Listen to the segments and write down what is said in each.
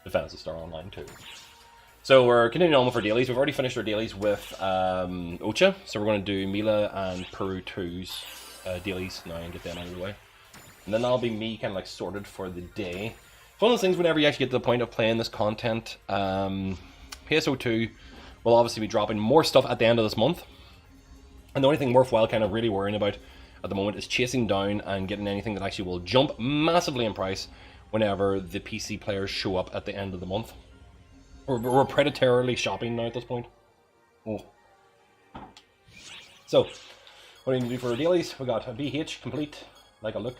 Defense Star Online too. So we're continuing on with our dailies. We've already finished our dailies with Ocha, so we're going to do Mila and Peru 2's dailies now and get them out of the way. And then that'll be me kind of like sorted for the day. It's one of those things whenever you actually get to the point of playing this content, PSO2 will obviously be dropping more stuff at the end of this month. And the only thing worthwhile kind of really worrying about at the moment is chasing down and getting anything that actually will jump massively in price whenever the PC players show up at the end of the month. We're predatorily shopping now at this point. Oh. So, what do we need to do for our dailies? We got a BH complete, like a look.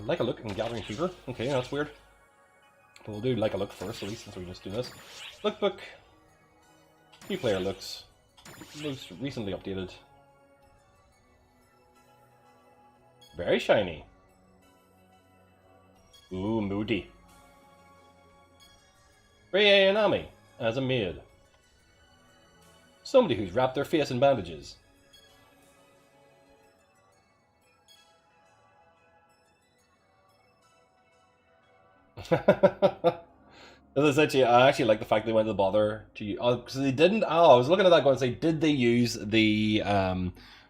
Like a look and Gathering Fever. Okay, that's weird. But we'll do like a look first, at least, since we just do this. Lookbook. New player looks. Most recently updated. Very shiny. Ooh, moody. Ray Anami as a maid. Somebody who's wrapped their face in bandages. I actually like the fact they went to the bother to use. Oh, because they didn't. Oh, I was looking at that going and say, did they use the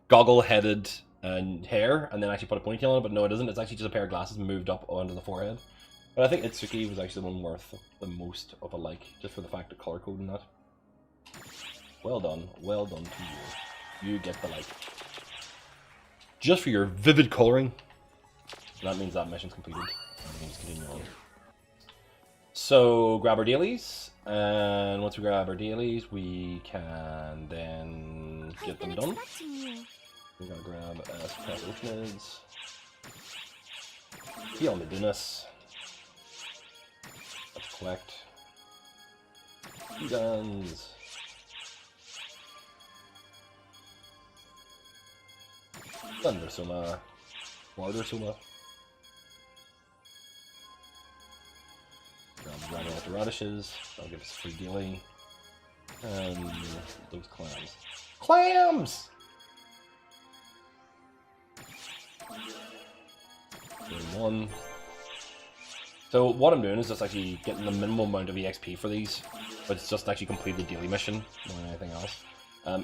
goggle-headed hair and then actually put a ponytail on it? But no, it isn't. It's actually just a pair of glasses moved up onto the forehead. But I think Itsuki was actually the one worth the most of a like, just for the fact of color coding that. Well done to you. You get the like. Just for your vivid coloring. That means that mission's completed. And we can just continue on. So, grab our dailies, and once we grab our dailies, we can then get them done. We're gonna grab Pasticheofskins. Heal Medunus. Let's collect. Guns. Thunder Soma. Water Soma. Running out the radishes, that'll give us a free daily. And those clams. Clams! One. So what I'm doing is just actually getting the minimum amount of EXP for these, but it's just actually complete the daily mission more than anything else.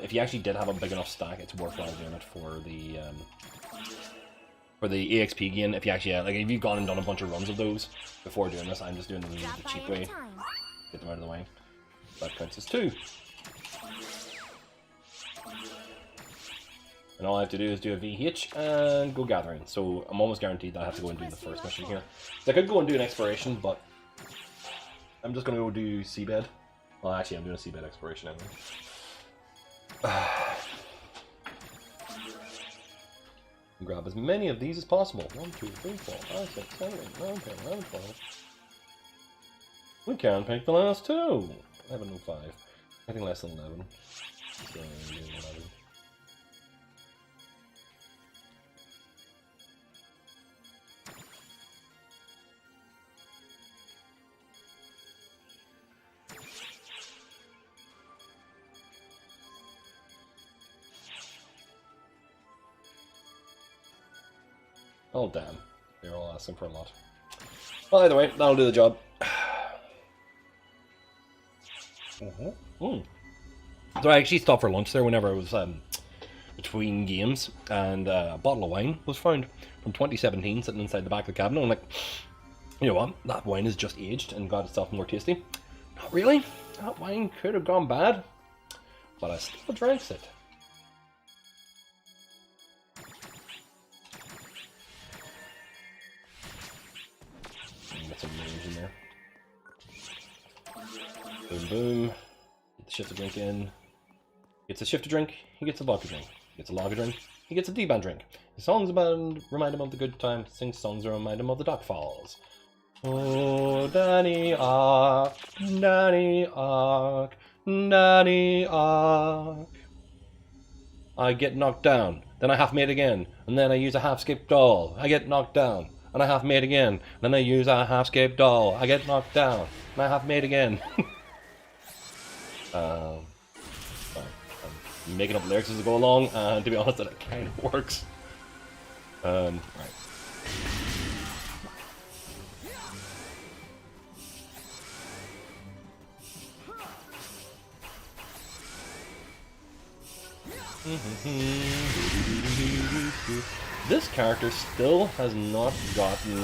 If you actually did have a big enough stack, it's worthwhile doing it for the EXP gain. If you actually like, if you've gone and done a bunch of runs of those before doing this, I'm just doing them the cheap way. Get them out of the way. That counts as 2. And all I have to do is do a VH and go gathering. So I'm almost guaranteed that I have to go and do the first mission here. So I could go and do an exploration, but I'm just going to go do seabed. Well, actually, I'm doing a seabed exploration anyway. Grab as many of these as possible. 1, 2, 3, 4, 5, 6, 7, 8, 9, 10, 11, 12. We can't pick the last 2. I have a no 5. Anything less than 11. So, 11. Oh damn, they're all asking for a lot. Well, either way, that'll do the job. So I actually stopped for lunch there whenever I was between games, and a bottle of wine was found from 2017 sitting inside the back of the cabinet. I'm like, you know what, that wine is just aged and got itself more tasty. Not really, that wine could have gone bad, but I still drank it. Get some names in there. Boom, boom. Get the shifter drink in. Gets a shifter drink, he gets a vodka drink. He gets a lager drink, he gets a D-band drink. His songs remind him of the good times. Sings songs that remind him of the Dock Falls. Oh, Danny Ark, Danny Ark, Danny Ark. I get knocked down, then I half made again, and then I use a half-skip doll. I get knocked down, and I half made again, then I use a half-skip doll. I get knocked down, and I half made again. I'm making up lyrics as I go along, and to be honest, that kind of works. Right. This character still has not gotten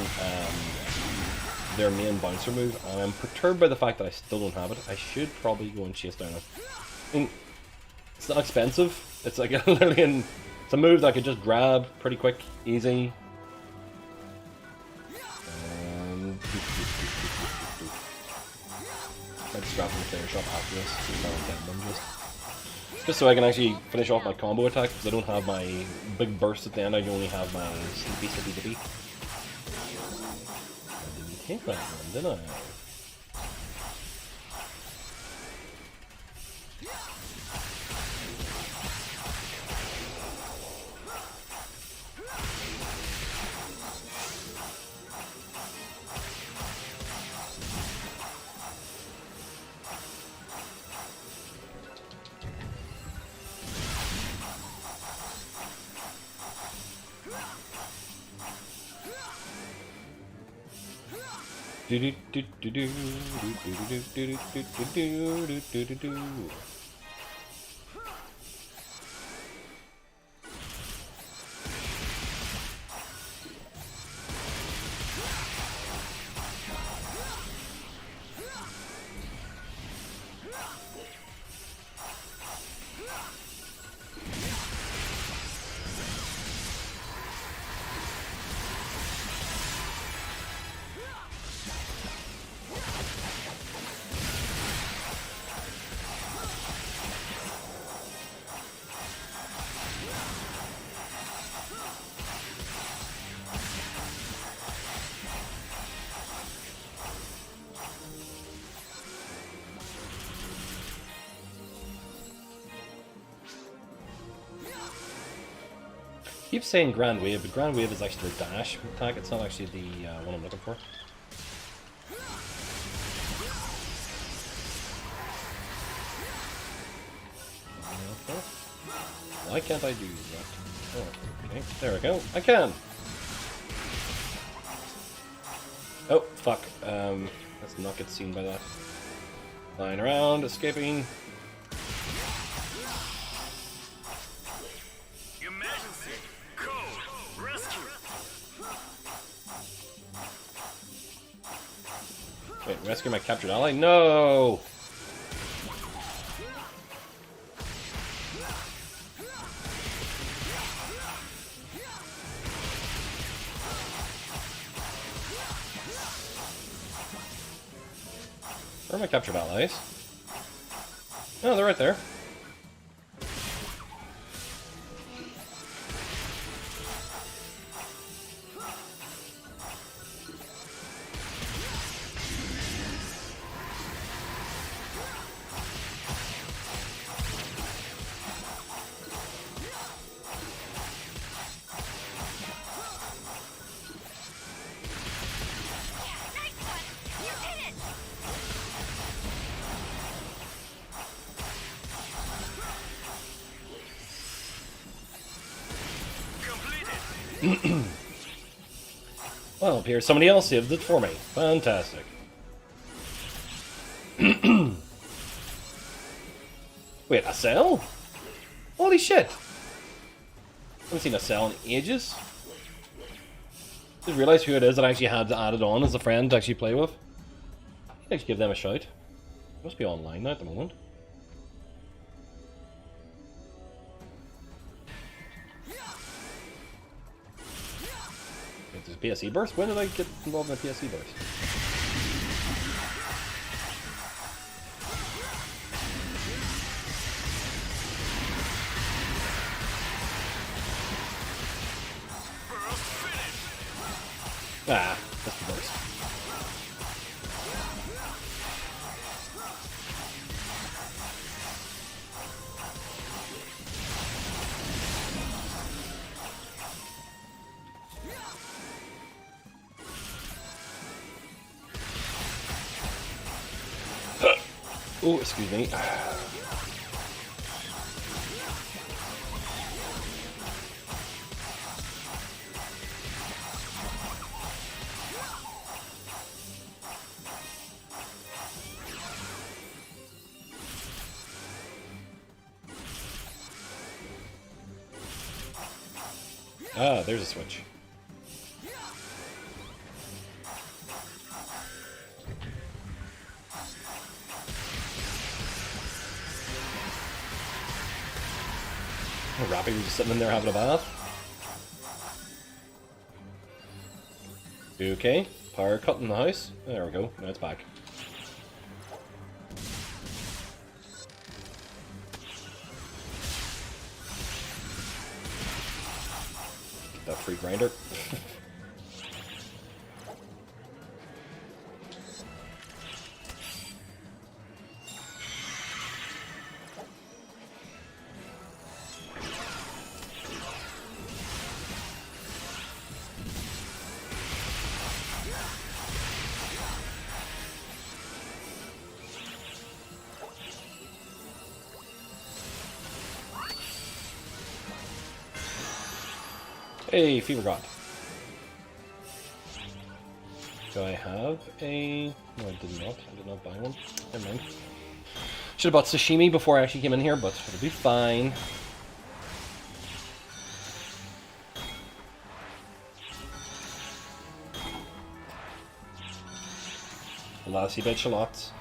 their main bouncer move, and I'm perturbed by the fact that I still don't have it. I should probably go and chase down it. I mean, it's not expensive. It's like literally it's a move that I could just grab pretty quick, easy. Might just grab from the player shop after this. Just so I can actually finish off my combo attack, because I don't have my big burst at the end. I only have my sleepy dippy. I didn't take that one, did I? Keep saying Grand Wave, but Grand Wave is actually the dash attack. It's not actually the one I'm looking for. Okay. Why can't I do that? Oh, okay, there we go. I can. Oh fuck! Let's not get seen by that. Flying around, escaping. Wait, rescue my captured ally? No! Where are my captured allies? Oh, they're right there. Well, here somebody else saved it for me. Fantastic. Wait, a cell? Holy shit! I haven't seen a cell in ages. Just realised who it is that I actually had added on as a friend to actually play with. I can actually give them a shout. Must be online now at the moment. There's a PSE burst? When did I get involved in a PSE burst? Ah, that's the burst. Oh, excuse me. Ah, there's a switch. Oh, Rappy was just sitting in there having a bath. Okay, power cut in the house. There we go, now it's back. Get that free grinder. Hey, Fever God. Do I have a... No, I did not. I did not buy one. Never mind. Should have bought sashimi before I actually came in here, but it'll be fine. Lassie bed shallots.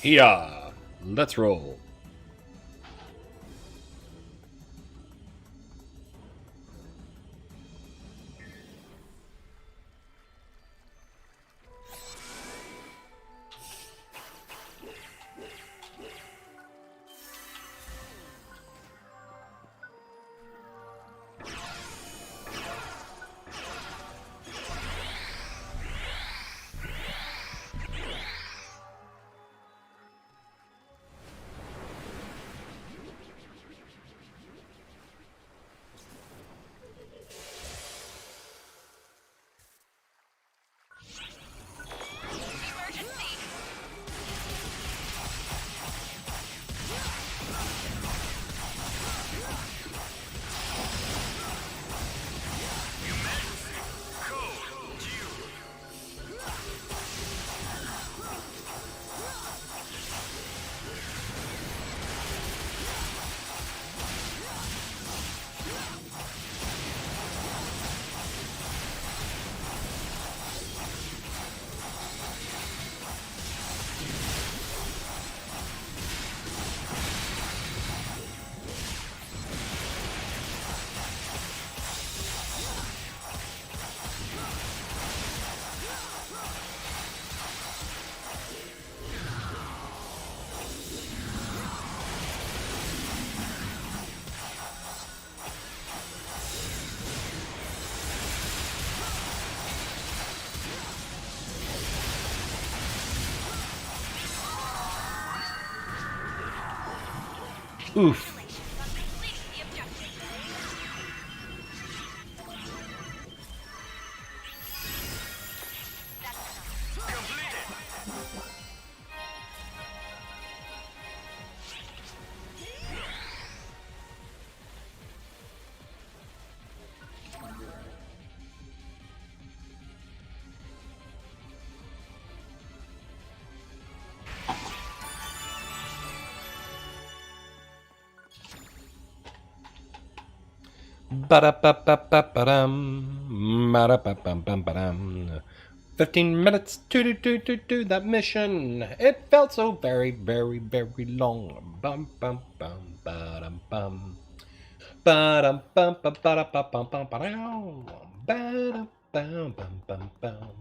Yeah, let's roll. Oof. Ba-da-ba-ba-ba-ba-dum. Ba-da-ba-bum-bum-ba-dum. 15 minutes to do that mission. It felt so very, very, very long. Bum bum bum ba-dum bum. Ba-dum bum bum ba-da-ba-bum bum ba-dum. Ba-dum bum bum bum bum.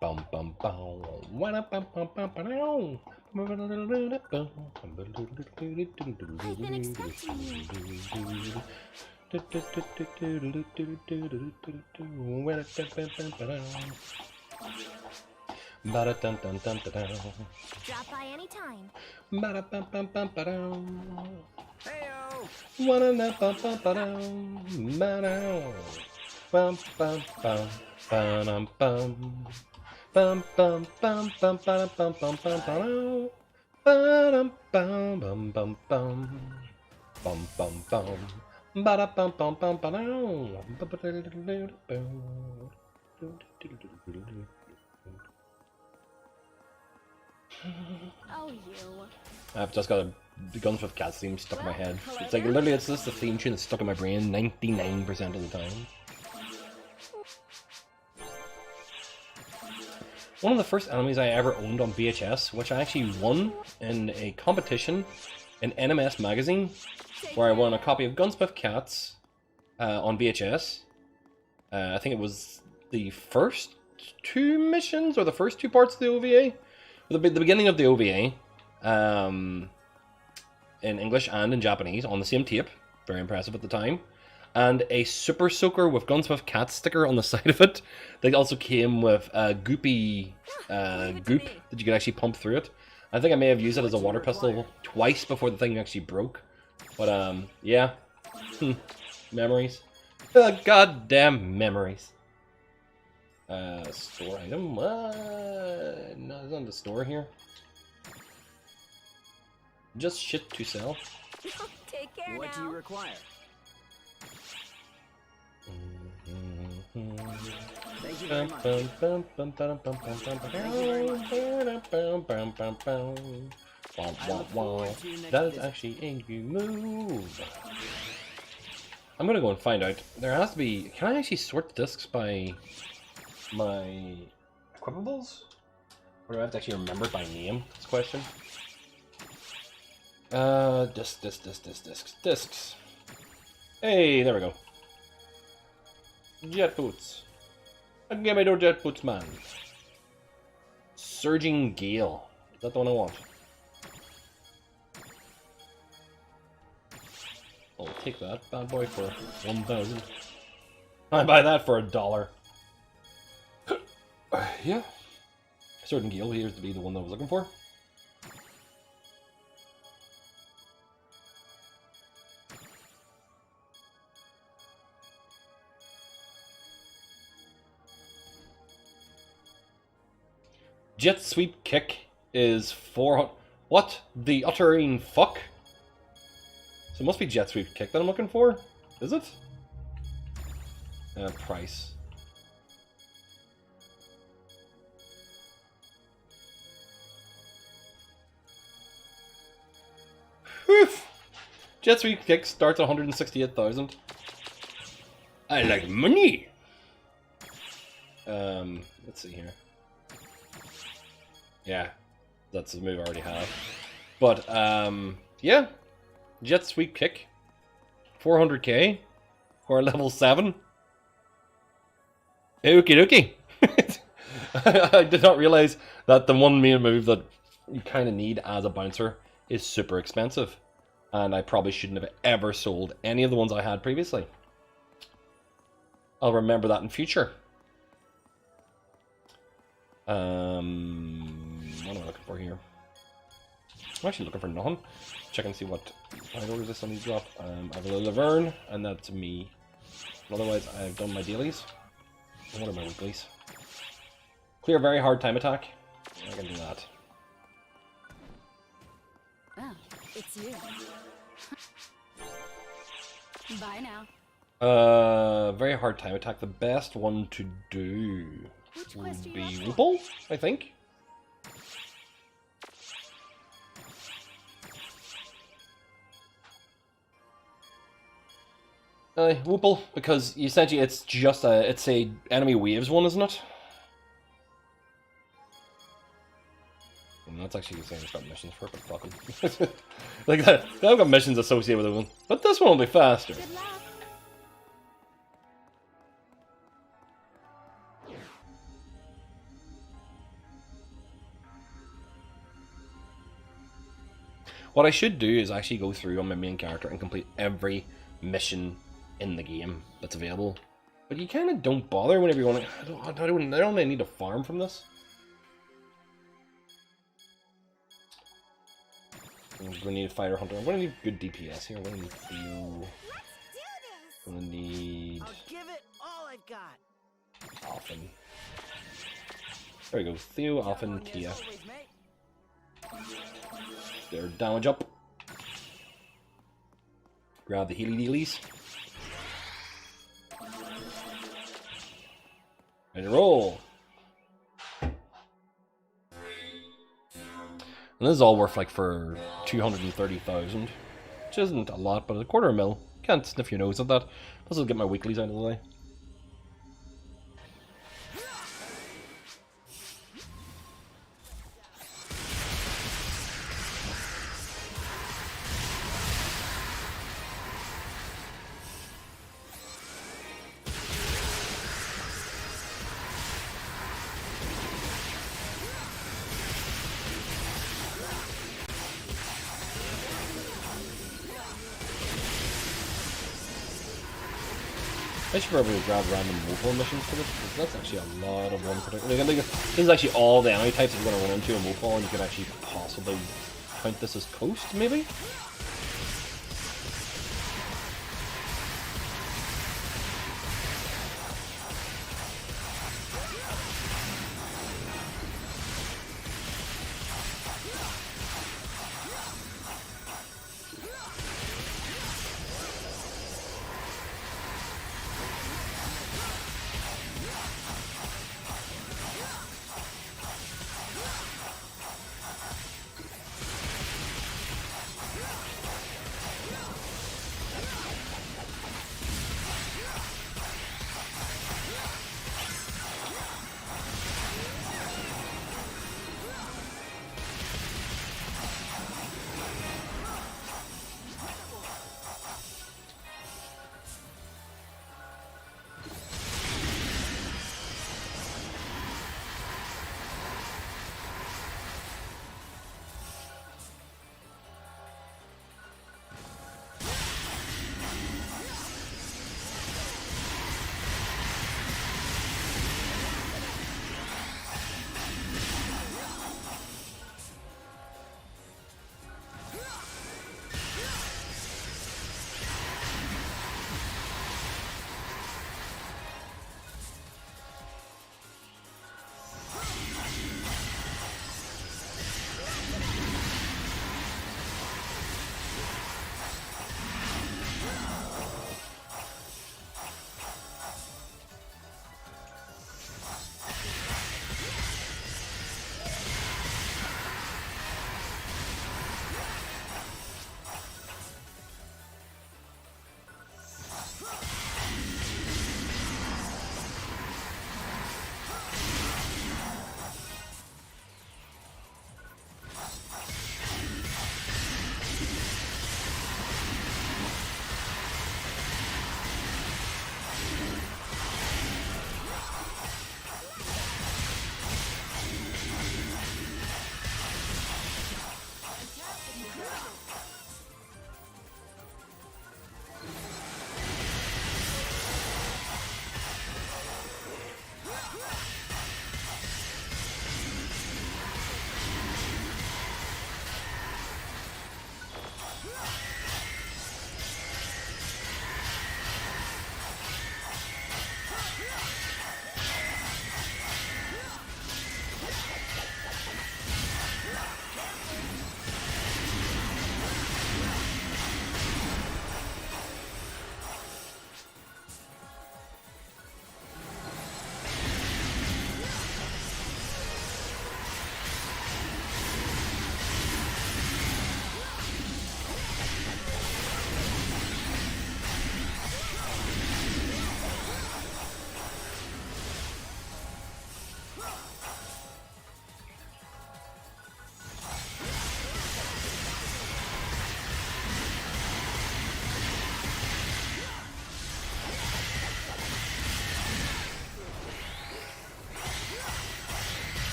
Bum bum bum. Wa-da-bum bum bum ba-dum. I've been expecting you. Drop by anytime. Bum bum bum. Ba bum bum bum ba Oh, you. I've just got the Guns with Cats theme stuck in my head. It's like literally it's just the theme tune that's stuck in my brain 99% of the time. One of the first enemies I ever owned on VHS, which I actually won in a competition in NMS magazine, where I won a copy of Gunsmith Cats on VHS. I think it was the first two missions, or the first two parts of the OVA. The beginning of the OVA, in English and in Japanese, on the same tape. Very impressive at the time. And a Super Soaker with Gunsmith Cat sticker on the side of it. They also came with a goopy goop that you could actually pump through it. I think I may have used it as a water pistol twice before the thing actually broke. But, yeah. Memories. Goddamn memories. Store item? No, it's not the store here. Just shit to sell. Take care What now. do you require? Thank you very much. That is actually a good move. I'm gonna go and find out. There has to be. Can I actually sort the discs by my equipables? Or do I have to actually remember it by name? That's the question. Discs. Hey, there we go. Jet boots. Give me those jet boots, man. Surging Gale. Is that the one I want? I'll take that bad boy for 1,000. I buy that for $1. Yeah. Surging Gale appears to be the one that I was looking for. Jet Sweep Kick is 400. What? The uttering fuck? So it must be Jet Sweep Kick that I'm looking for? Is it? Price. Whew. Jet Sweep Kick starts at 168,000. I like money! Let's see here. Yeah, that's the move I already have. But, yeah. Jet Sweep Kick. 400k. For level 7. Okie dokie. I did not realize that the one main move that you kind of need as a bouncer is super expensive. And I probably shouldn't have ever sold any of the ones I had previously. I'll remember that in future. What am I looking for here? I'm actually looking for nothing. Check and see what I don't resist on these drop. I have a Laverne, and that's me. Otherwise, I've done my dailies. And what are my weeklies? Clear very hard time attack. I can do that. Oh, it's you. Bye now. Very hard time attack. The best one to do Which would quest are you be up for? Whoople, I think. Whoople, because essentially it's just it's a enemy waves one, isn't it? And that's actually the same it's got missions for it, but fuck 'em. Like that, they have got missions associated with it, but this one will be faster. Good luck. What I should do is actually go through on my main character and complete every mission in the game that's available. But you kind of don't bother whenever you want to. I don't really need to farm from this. I'm going to need a fighter hunter. I'm going to need good DPS here. I'm going to need Theo. I'm going to need I'll give it all I've got. Alphen. There we go. Theo, Alphen, Kia. Their damage up. Grab the Healy Dealies. And roll. And this is all worth like for 230,000, which isn't a lot, but a quarter mil. Can't sniff your nose at that. Plus I'll get my weeklies out of the way. I should probably grab random Mopol missions for this, because that's actually a lot of one particular. This is actually all the enemy types you're going to run into a Mopol, and you could actually possibly count this as coast, maybe?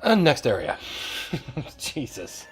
And next area. Jesus.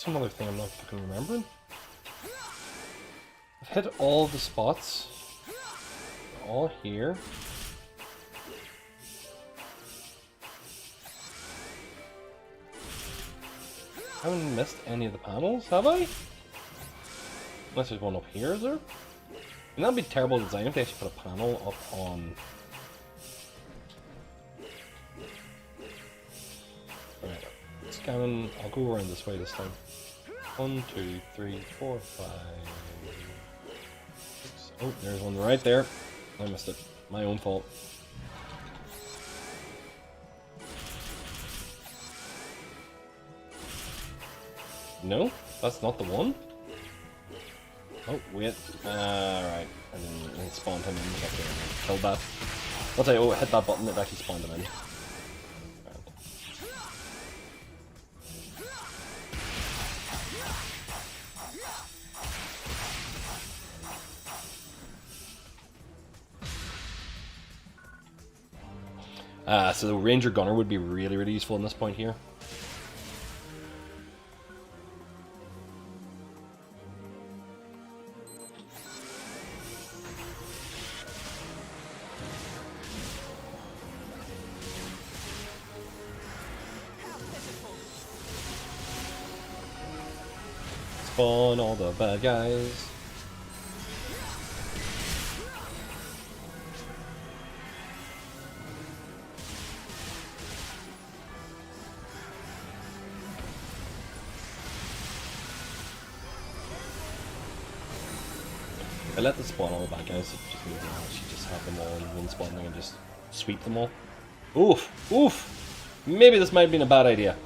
some other thing I'm not fucking remembering. I've hit all the spots. All here. I haven't missed any of the panels, have I? Unless there's one up here, is there? And that'd be terrible design if they actually put a panel up on... Right, scanning, I'll go around this way this time. 1, 2, 3, 4, 5, 6. Oh, there's one right there. I missed it. My own fault. No, that's not the one. Oh, wait. Right. And then it spawned him in. Okay, killed that. Once I hit that button, it actually spawned him in. So the Ranger Gunner would be really, really useful in this point here. Spawn all the bad guys. I let the spawn all the bad guys, it just means I actually just have them all in one spot and I can just sweep them all. Oof! Oof! Maybe this might have been a bad idea.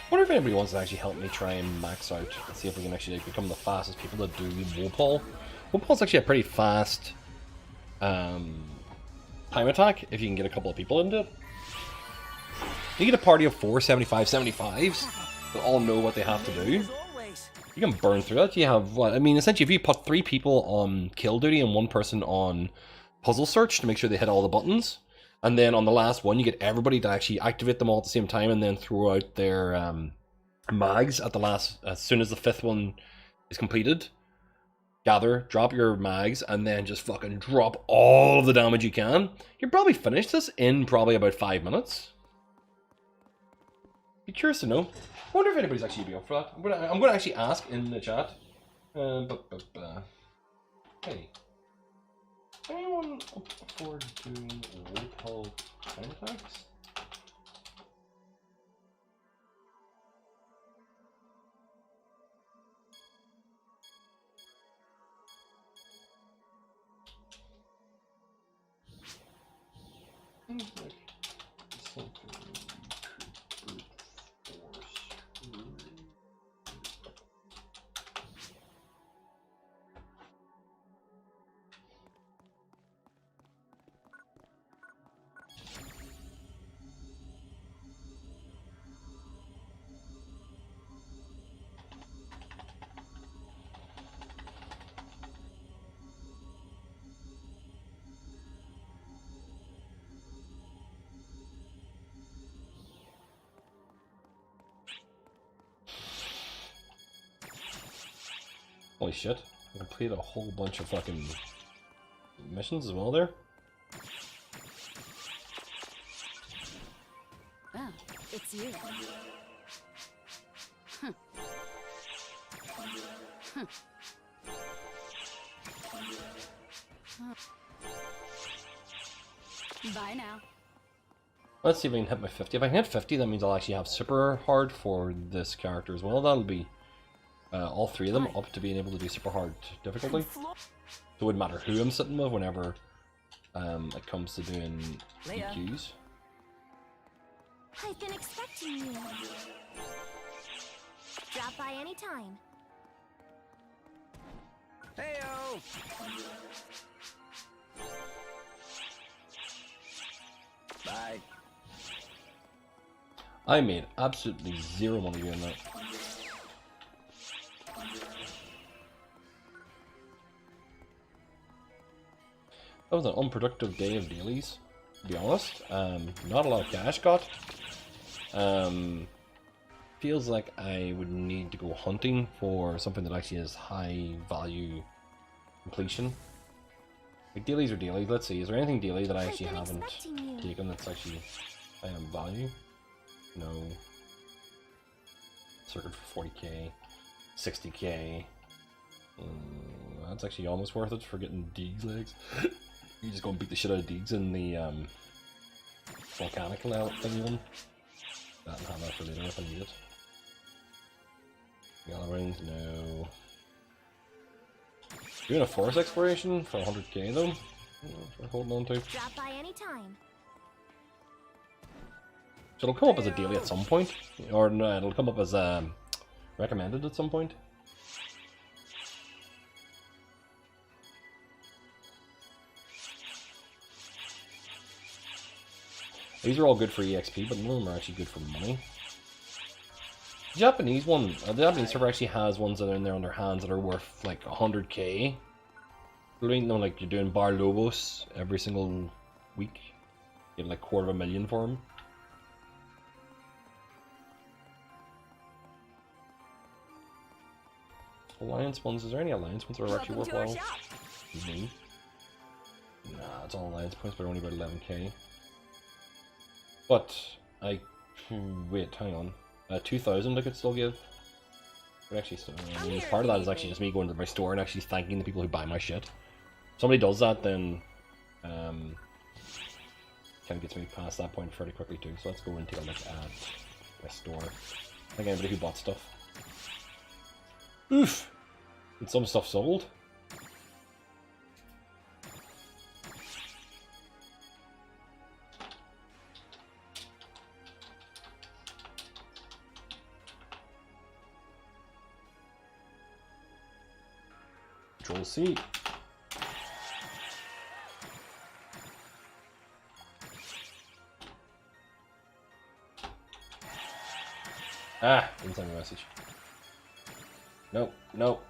I wonder if anybody wants to actually help me try and max out and see if we can actually like, become the fastest people to do Wopal. Wopal's actually a pretty fast time attack if you can get a couple of people into it. You get a party of 4 75s that all know what they have to do. As always. You can burn through it. You have what? I mean, essentially, if you put 3 people on kill duty and 1 person on puzzle search to make sure they hit all the buttons, and then on the last one, you get everybody to actually activate them all at the same time and then throw out their mags at the last, as soon as the 5th one is completed. Gather, drop your mags, and then just fucking drop all of the damage you can. You'll probably finish this in probably about 5 minutes. Be curious to know. I wonder if anybody's actually be up for that. I'm going to actually ask in the chat. Hey. Anyone up for doing local time attacks? Seems like something brute force. Holy shit, I completed a whole bunch of fucking missions as well there. Well, it's you. Bye now. Let's see if I can hit my 50. If I can hit 50, that means I'll actually have super hard for this character as well. That'll be all 3 of them up to being able to do super hard difficulty. So it wouldn't matter who I'm sitting with whenever it comes to doing EQs. I've been expecting you. Drop by anytime. Heyo! Bye. I made absolutely 0 money doing that. That was an unproductive day of dailies, to be honest. Not a lot of cash got. Feels like I would need to go hunting for something that actually has high value completion. Like dailies are dailies. Let's see, is there anything daily that I actually haven't taken that's actually high on value? No. Circuit for 40k, 60k. That's actually almost worth it for getting Deeg's legs. You just go and beat the shit out of Deegs in the volcanic thingy one. That and have that for later if I need it. Yellow rings, no. Doing a forest exploration for 100k though. We're holding on to. Drop by anytime. So it'll come up as a daily at some point, or no, it'll come up as recommended at some point. These are all good for EXP, but none of them are actually good for money. The Japanese one, the Japanese server actually has ones that are in there on their hands that are worth like 100k. You know, like you're doing Bar Lobos every single week, you get like $250,000 for them. Alliance ones, is there any alliance ones that are actually worthwhile? No. Nah, it's all alliance points, but only about 11k. But I wait, hang on. 2,000 I could still give. But actually, I mean, part of that is actually just me going to my store and actually thanking the people who buy my shit. If somebody does that, then kind of gets me past that point fairly quickly too. So let's go and take a look at my store. I think anybody who bought stuff. Oof! And some stuff sold. Control C. Ah, didn't send me a message. No, no.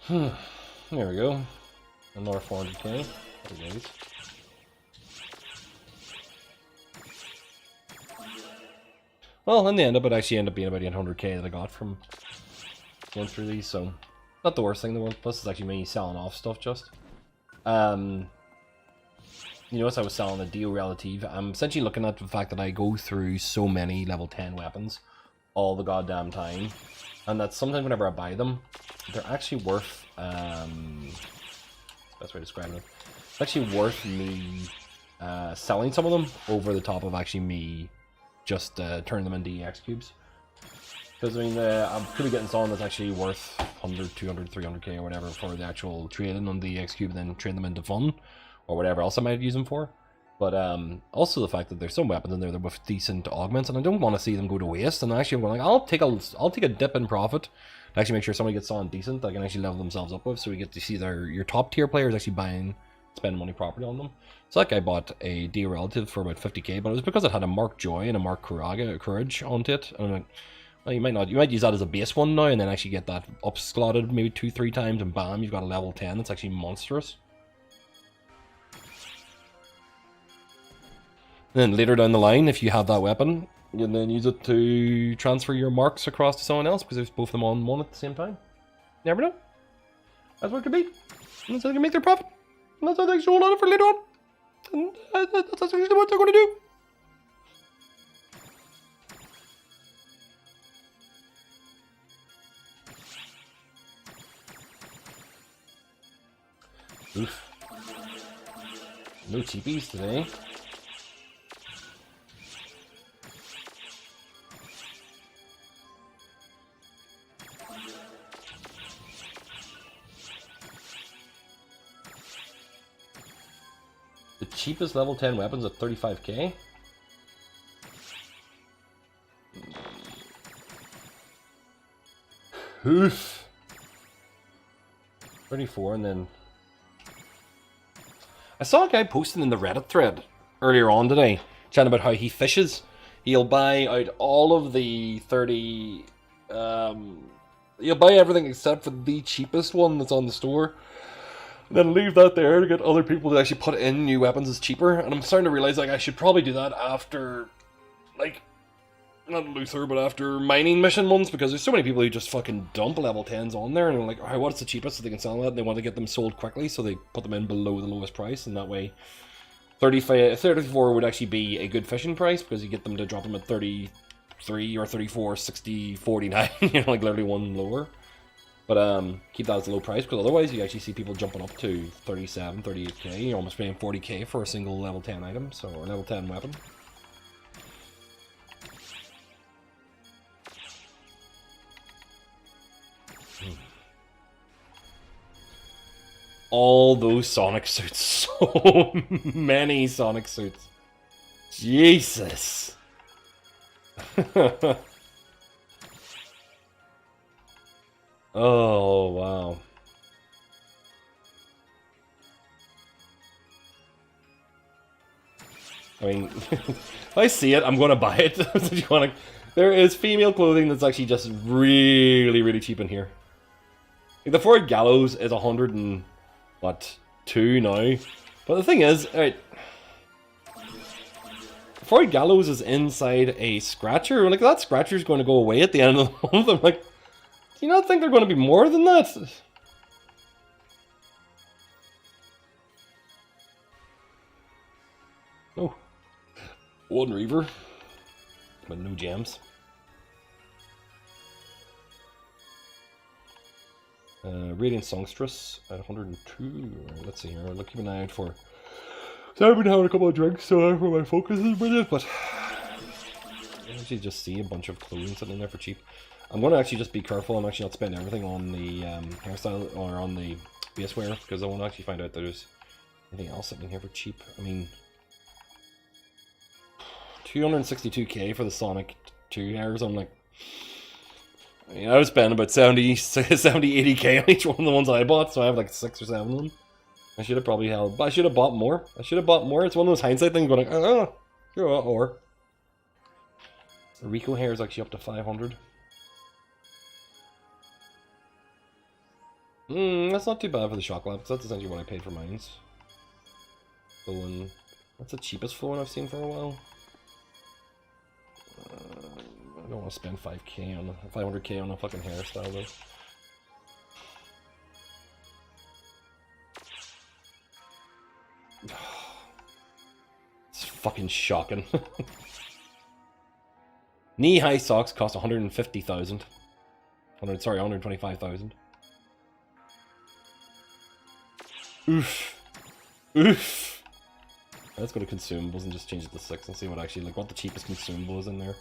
There we go. Another 400k. Happy days. Well, in the end, it would actually end up being about 800k that I got from going through these, so not the worst thing in the world. Plus, it's actually me selling off stuff just. You notice I was selling a Dio Relative. I'm essentially looking at the fact that I go through so many level 10 weapons all the goddamn time, and that sometimes whenever I buy them, they're actually worth, best way to describe it, it's actually worth me selling some of them over the top of actually me just turning them into EX cubes. Because, I mean, I could be getting someone that's actually worth 100, 200, 300k or whatever for the actual trading on the EX cube, and then trade them into fun, or whatever else I might use them for. But also the fact that there's some weapons in there that with decent augments, and I don't want to see them go to waste. And actually, I'm going like, I'll take a dip in profit to actually make sure somebody gets on decent that can actually level themselves up with, so we get to see your top tier players actually spending money properly on them. So that guy bought a D Relative for about 50k, but it was because it had a Mark Joy and a Mark Courage onto it. And I'm like, well, you might use that as a base one now, and then actually get that up slotted maybe 2-3 times, and bam, you've got a level 10 that's actually monstrous. Then later down the line, if you have that weapon, you can then use it to transfer your marks across to someone else, because there's both of them on one at the same time. Never know. That's what it could be. And that's how they can make their profit. And that's how they show on it for later on. And that's actually what they're going to do. Oof. No cheapies today. The cheapest level 10 weapons at 35k? Oof. 34, and then I saw a guy posting in the Reddit thread earlier on today, chatting about how he fishes. He'll buy out all of the 30, he'll buy everything except for the cheapest one that's on the store, and then leave that there to get other people to actually put in new weapons as cheaper. And I'm starting to realize, like, I should probably do that after, like, not Luther, but after mining mission ones, because there's so many people who just fucking dump level 10s on there, and they're like, alright, what's the cheapest so they can sell that, and they want to get them sold quickly, so they put them in below the lowest price, and that way 34 would actually be a good fishing price, because you get them to drop them at 33 or 34, 60, 49, you know, like literally one lower. But keep that as a low price, because otherwise you actually see people jumping up to 37, 38k, you're almost paying 40k for a single level 10 item, so, or level 10 weapon. all those Sonic suits. So many Sonic suits. Jesus. Oh, wow. I mean, if I see it, I'm going to buy it. There is female clothing that's actually just really, really cheap in here. Like the Ford Gallows is 102 now. But the thing is, alright, Ford Gallows is inside a scratcher. Like, that scratcher's going to go away at the end of the month. I'm like, do you not think they're going to be more than that? Oh. One Reaver. But no gems. Radiant Songstress at 102. Let's see here. I'll keep an eye out for. So I've been having a couple of drinks, so that's where my focus is with it. But I actually just see a bunch of clothing sitting in there for cheap. I'm going to actually just be careful. I'm actually not spending everything on the hairstyle or on the base wear because I want to actually find out if there's anything else sitting here for cheap. I mean, 262k for the Sonic 2 hairs. I'm like, I mean, I would spend about 80k on each one of the ones I bought, so I have like 6 or 7 of them. I should have probably held, but I should have bought more. It's one of those hindsight things going, sure, or. The Rico hair is actually up to 500. That's not too bad for the shock lamps. That's essentially what I paid for mines. That's the cheapest phone I've seen for a while. I don't want to spend 500k on a fucking hairstyle though. It's fucking shocking. Knee-high socks cost 150,000. 125,000. Oof. Oof. Let's go to consumables and just change it to 6 and see what actually, like, what the cheapest consumable is in there.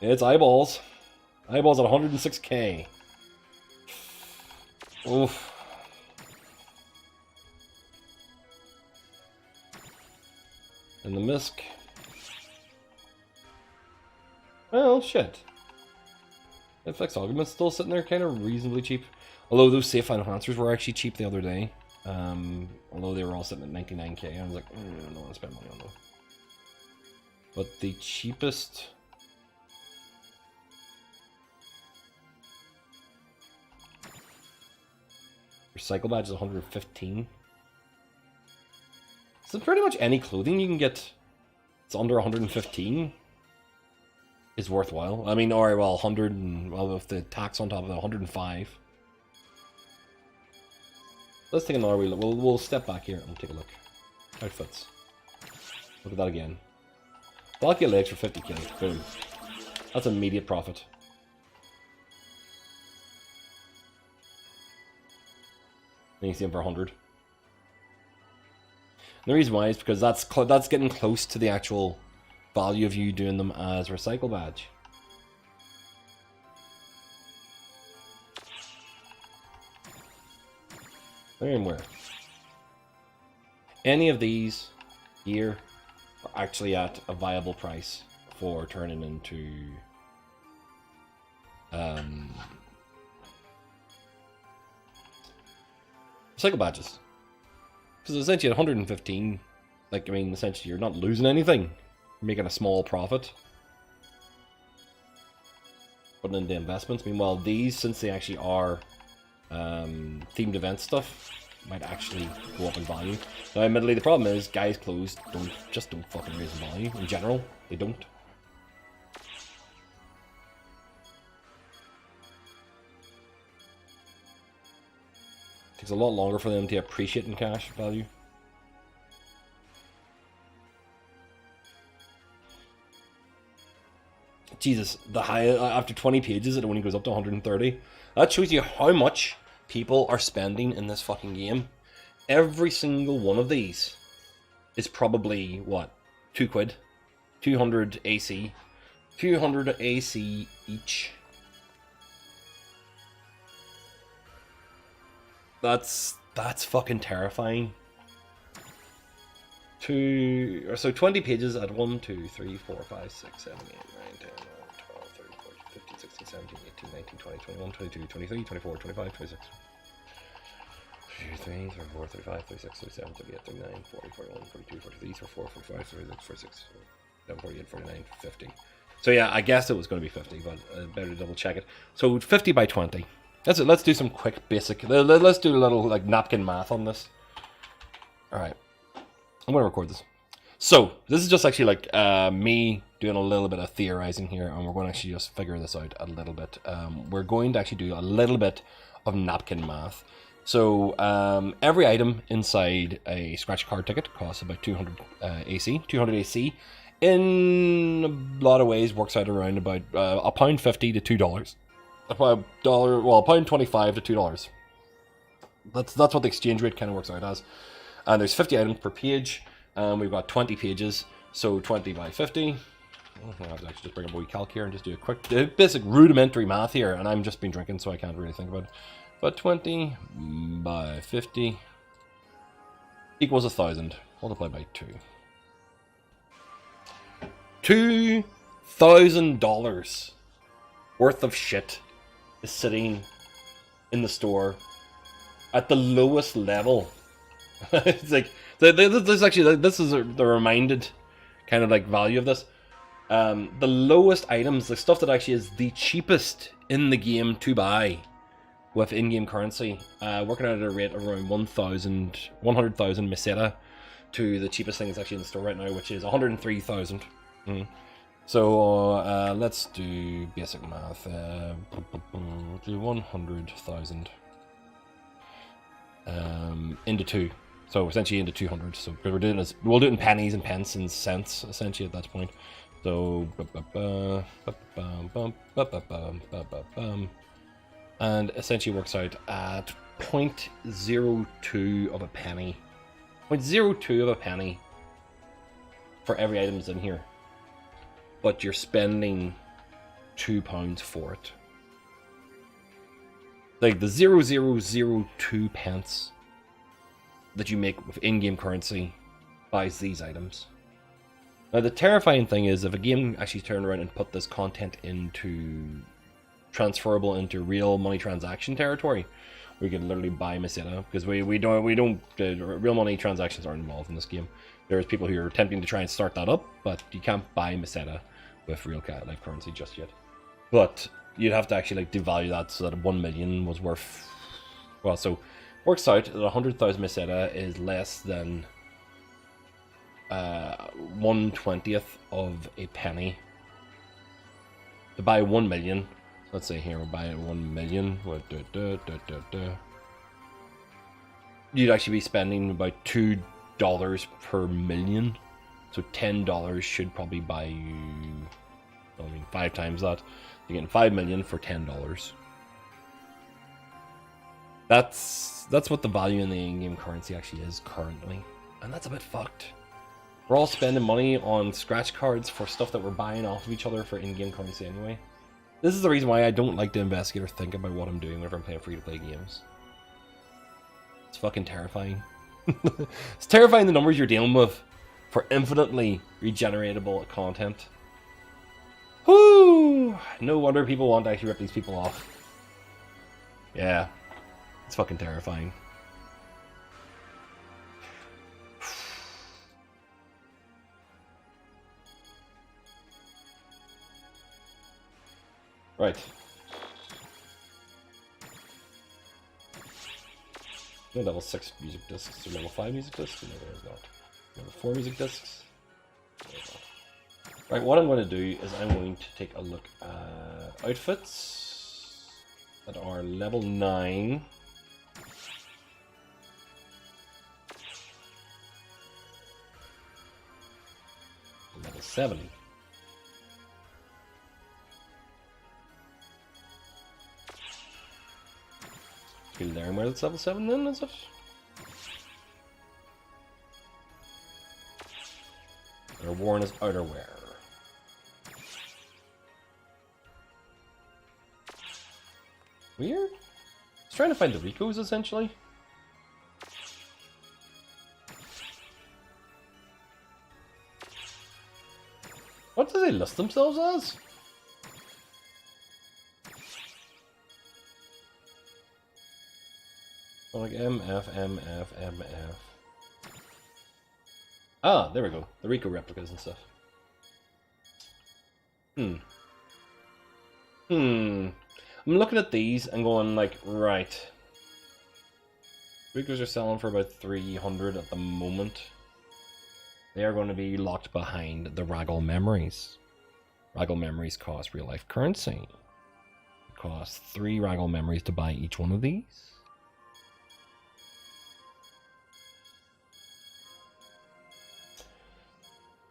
It's eyeballs. Eyeballs at 106k. Oof. And the misc. Well, shit. FX Augment's still sitting there kind of reasonably cheap. Although those safe enhancers were actually cheap the other day. Although they were all sitting at 99k. I was like, I don't want to spend money on them. But the cheapest... Recycle badge is 115. So pretty much any clothing you can get it's under 115 is worthwhile. I mean, or well, 100 and well, with the tax on top of it, 105. Let's take another look. We'll step back here and take a look. Outfits. Look at that again. Block your legs for 50k. Boom. That's immediate profit. Then you see them for 100. And the reason why is because that's getting close to the actual value of you doing them as recycle badge. Where? Any of these here are actually at a viable price for turning into recycle badges. Because essentially at 115, like, I mean, essentially you're not losing anything. You're making a small profit. Putting into investments. Meanwhile, these, since they actually are themed event stuff, might actually go up in value. Now, admittedly, the problem is guys' clothes don't fucking raise in value. In general, they don't. Takes a lot longer for them to appreciate in cash value. Jesus, the high after 20 pages it only goes up to 130. That shows you how much people are spending in this fucking game. Every single one of these is probably what, £2, 200 AC, 200 AC each. That's That's fucking terrifying. So 20 pages at 1, 2, 3, 4, 5, 6, 7, 8, 9, 10, 11, 12, 13, 14, 15, 16, 17, 18, 19, 20, 21, 22, 23, 24, 25, 26. 33, 34, 35, 36, 37, 38, 39, 40, 41, 42, 43, 44, 45, 46, 46, 47, 48, 49, 50. So yeah, I guessed it was going to be 50, but better double check it. So 50 by 20. That's it. Let's do some quick basic. Let's do a little like napkin math on this. All right, I'm going to record this. So this is just actually like me doing a little bit of theorizing here, and we're going to actually just figure this out a little bit. We're going to actually do a little bit of napkin math. So every item inside a scratch card ticket costs about 200 AC. 200 AC in a lot of ways works out around about £1.50 to $2. £1.25 to $2. That's what the exchange rate kind of works out as. And there's 50 items per page. We've got 20 pages, so 20 by 50. I have to actually just bring up a wee calc here and just do a quick, basic rudimentary math here. And I'm just been drinking, so I can't really think about it. But 20 by 50 equals 1,000. Multiplied by 2. $2,000 worth of shit is sitting in the store at the lowest level. It's like this actually, this is the reminded kind of like value of this. The lowest items, the stuff that actually is the cheapest in the game to buy with in-game currency, working out at a rate of around 100,000 meseta to the cheapest thing that's actually in the store right now, which is 103,000. So let's do basic math. Do 100,000 into 2. So essentially into 200. So we're doing this, we'll do it in pennies and pence and cents essentially at that point. So and essentially works out at 0.02 of a penny. 0.02 of a penny for every item that's in here. But you're spending £2 for it. Like the 0.002 pence that you make with in-game currency buys these items. Now the terrifying thing is if a game actually turned around and put this content into transferable into real money transaction territory, we could literally buy meseta, because we don't real money transactions aren't involved in this game. There's people who are attempting to try and start that up, but you can't buy meseta with real life currency just yet. But you'd have to actually like devalue that so that 1 million was worth, well, so works out that 100,000 meseta is less than 1/20th of a penny. To buy 1 million, let's say here we're buying 1 million. You'd actually be spending about $2 per million. So $10 should probably buy you, I mean, 5 times that. You're getting 5 million for $10. That's what the value in the in-game currency actually is currently, and that's a bit fucked. We're all spending money on scratch cards for stuff that we're buying off of each other for in-game currency anyway. This is the reason why I don't like to investigate or think about what I'm doing whenever I'm playing free-to-play games. It's fucking terrifying. It's terrifying the numbers you're dealing with for infinitely regeneratable content. Whoo! No wonder people want to actually rip these people off. Yeah. It's fucking terrifying. Right. No level 6 music discs or level 5 music discs? No, there is not. Level 4 music discs? There is not. Right, what I'm going to do is I'm going to take a look at outfits that are level 9. Level 7. Feel there where it's level 7 then, is it? They're worn as outerwear. Weird? I was trying to find the Ricos essentially. What do they list themselves as? Like MF. Ah, there we go. The Rico replicas and stuff. I'm looking at these and going like, right. Ricos are selling for about 300 at the moment. They are going to be locked behind the Raggle Memories. Raggle Memories cost real life currency. It costs 3 Raggle Memories to buy each one of these.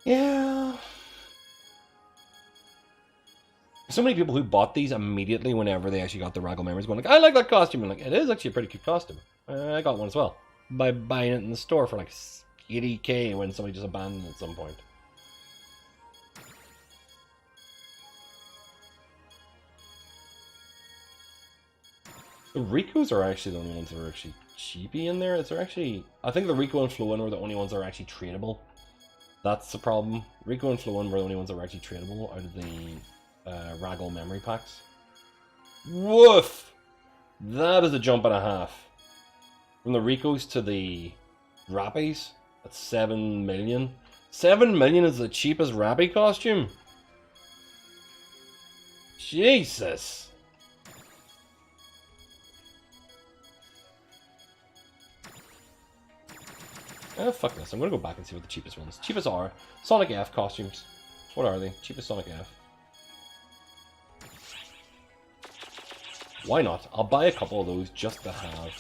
Yeah. So many people who bought these immediately whenever they actually got the Raggle Memories going like, I like that costume. And like, it is actually a pretty cute costume. I got one as well. By buying it in the store for like 80k when somebody just abandoned it at some point. The Ricos are actually the only ones that are actually cheapy in there. It's actually, I think the Rico and Floin were the only ones that are actually tradable. That's the problem. Rico and Floin were the only ones that were actually tradable out of the Raggle memory packs. Woof! That is a jump and a half. From the Ricos to the Rappies, that's 7 million. 7 million is the cheapest Rappy costume? Jesus! Oh, fuck this. I'm gonna go back and see what the cheapest ones. Cheapest are Sonic F costumes. What are they? Cheapest Sonic F. Why not? I'll buy a couple of those just to have.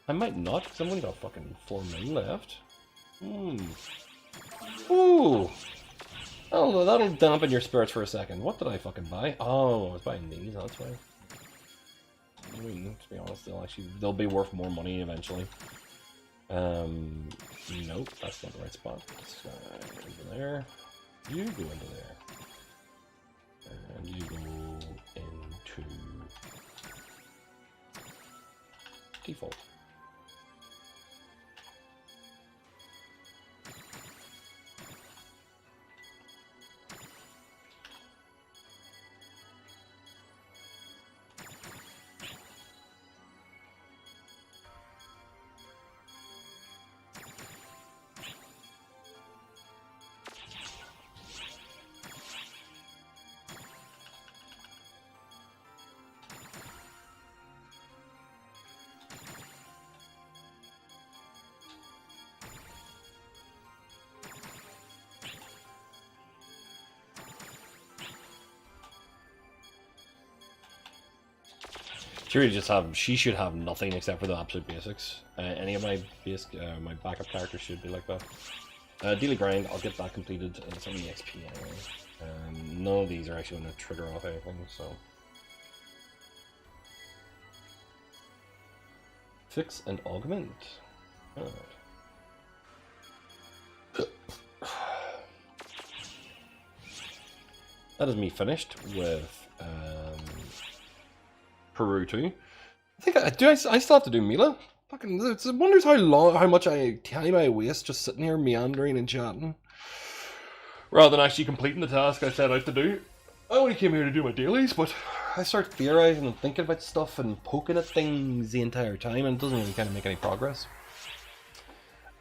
I might not, because I've only got fucking 4 million left. Ooh! Oh, that'll dampen your spirits for a second. What did I fucking buy? Oh, I was buying these, that's why. I mean, to be honest, they'll be worth more money eventually. Nope, that's not the right spot. Let's go into there. You go into there. And you go into default. She should have nothing except for the absolute basics. Any of my my backup characters should be like that. Daily grind, I'll get that completed in some of the XP anyway. None of these are actually going to trigger off anything, so. Fix and augment. Alright. That is me finished with Peru 2. I think I still have to do Mila. Fucking, it wonders how much time I waste just sitting here meandering and chatting, rather than actually completing the task I set out to do. I only came here to do my dailies, but I start theorizing and thinking about stuff and poking at things the entire time, and it doesn't really kind of make any progress.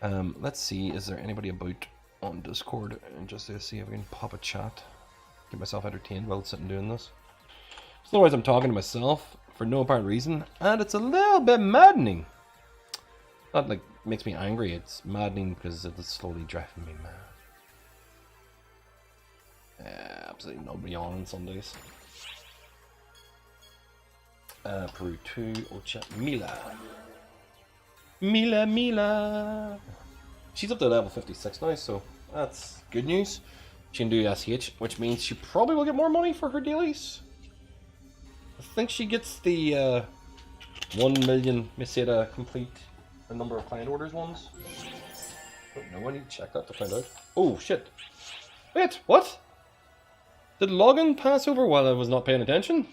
Let's see, is there anybody about on Discord, and just to see if we can pop a chat, get myself entertained while sitting doing this. Otherwise, I'm talking to myself for no apparent reason, and it's a little bit maddening. Not like makes me angry, it's maddening because it's slowly driving me mad. Absolutely nobody on Sundays. Peru 2, Ocha, Mila. She's up to level 56 now, so that's good news. She can do SH, which means she probably will get more money for her dailies. I think she gets the 1 million Meseta complete the number of client orders ones. Oh, no, I need to check that to find out. Oh, shit. Wait, what? Did login pass over while I was not paying attention?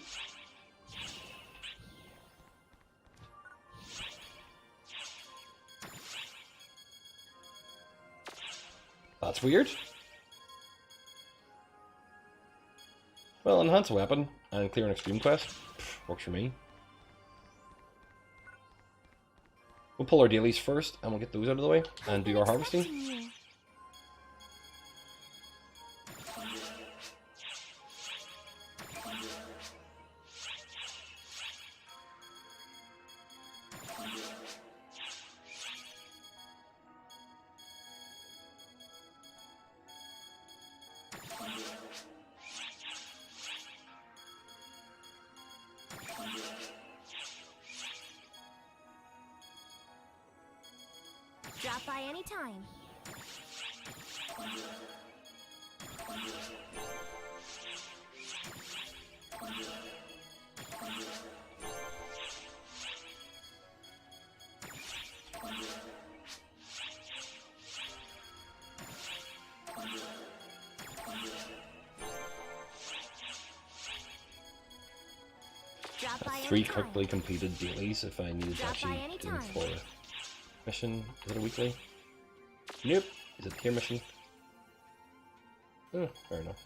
That's weird. Well, enhance a weapon and clear an extreme quest. Works for me. We'll pull our dailies first, and we'll get those out of the way, and do our harvesting. Expecting you. Drop by anytime. Drop by Three anytime. quickly completed dailies if I needed to Drop by actually do anytime. for mission. Is it a weekly? Nope. Is it a tier mission? Oh, fair enough.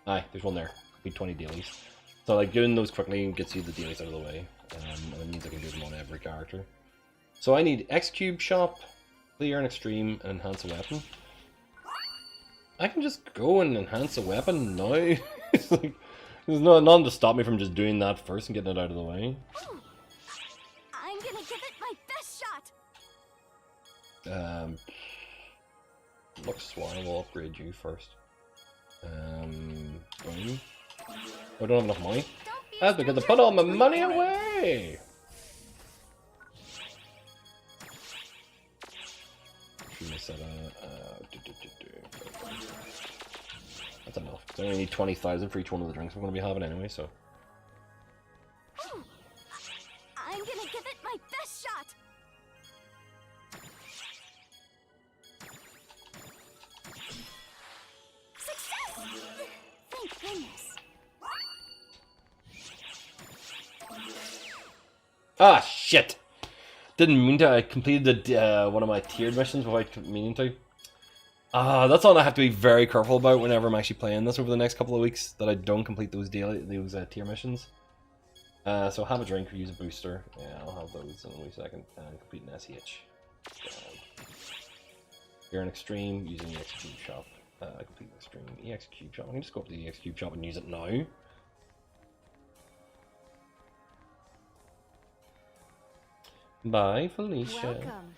Aye, there's one there. Be 20 dailies. So like doing those quickly gets you the dailies out of the way. And it means I can do them on every character. So I need X Cube shop, clear an extreme, and enhance a weapon. I can just go and enhance a weapon now. It's like, there's nothing to stop me from just doing that first and getting it out of the way. I'm gonna give it my best shot. Lux Swarm will upgrade you first. Boom. I don't have enough money. Don't be That's because I put all my money away! That's enough. I only need 20,000 for each one of the drinks we're going to be having anyway, so... I'm gonna give it my best shot. Success! Thank goodness. Ah, shit! Didn't mean to. I completed one of my tiered missions without meaning to. That's something I have to be very careful about whenever I'm actually playing this over the next couple of weeks, that I don't complete those tier missions. So have a drink or use a booster. Yeah, I'll have those in a wee second. And complete an SEH. You're an extreme using the X Cube shop. Complete an extreme EX Cube shop. I can just go up to the EX Cube shop and use it now. Bye, Felicia. Welcome.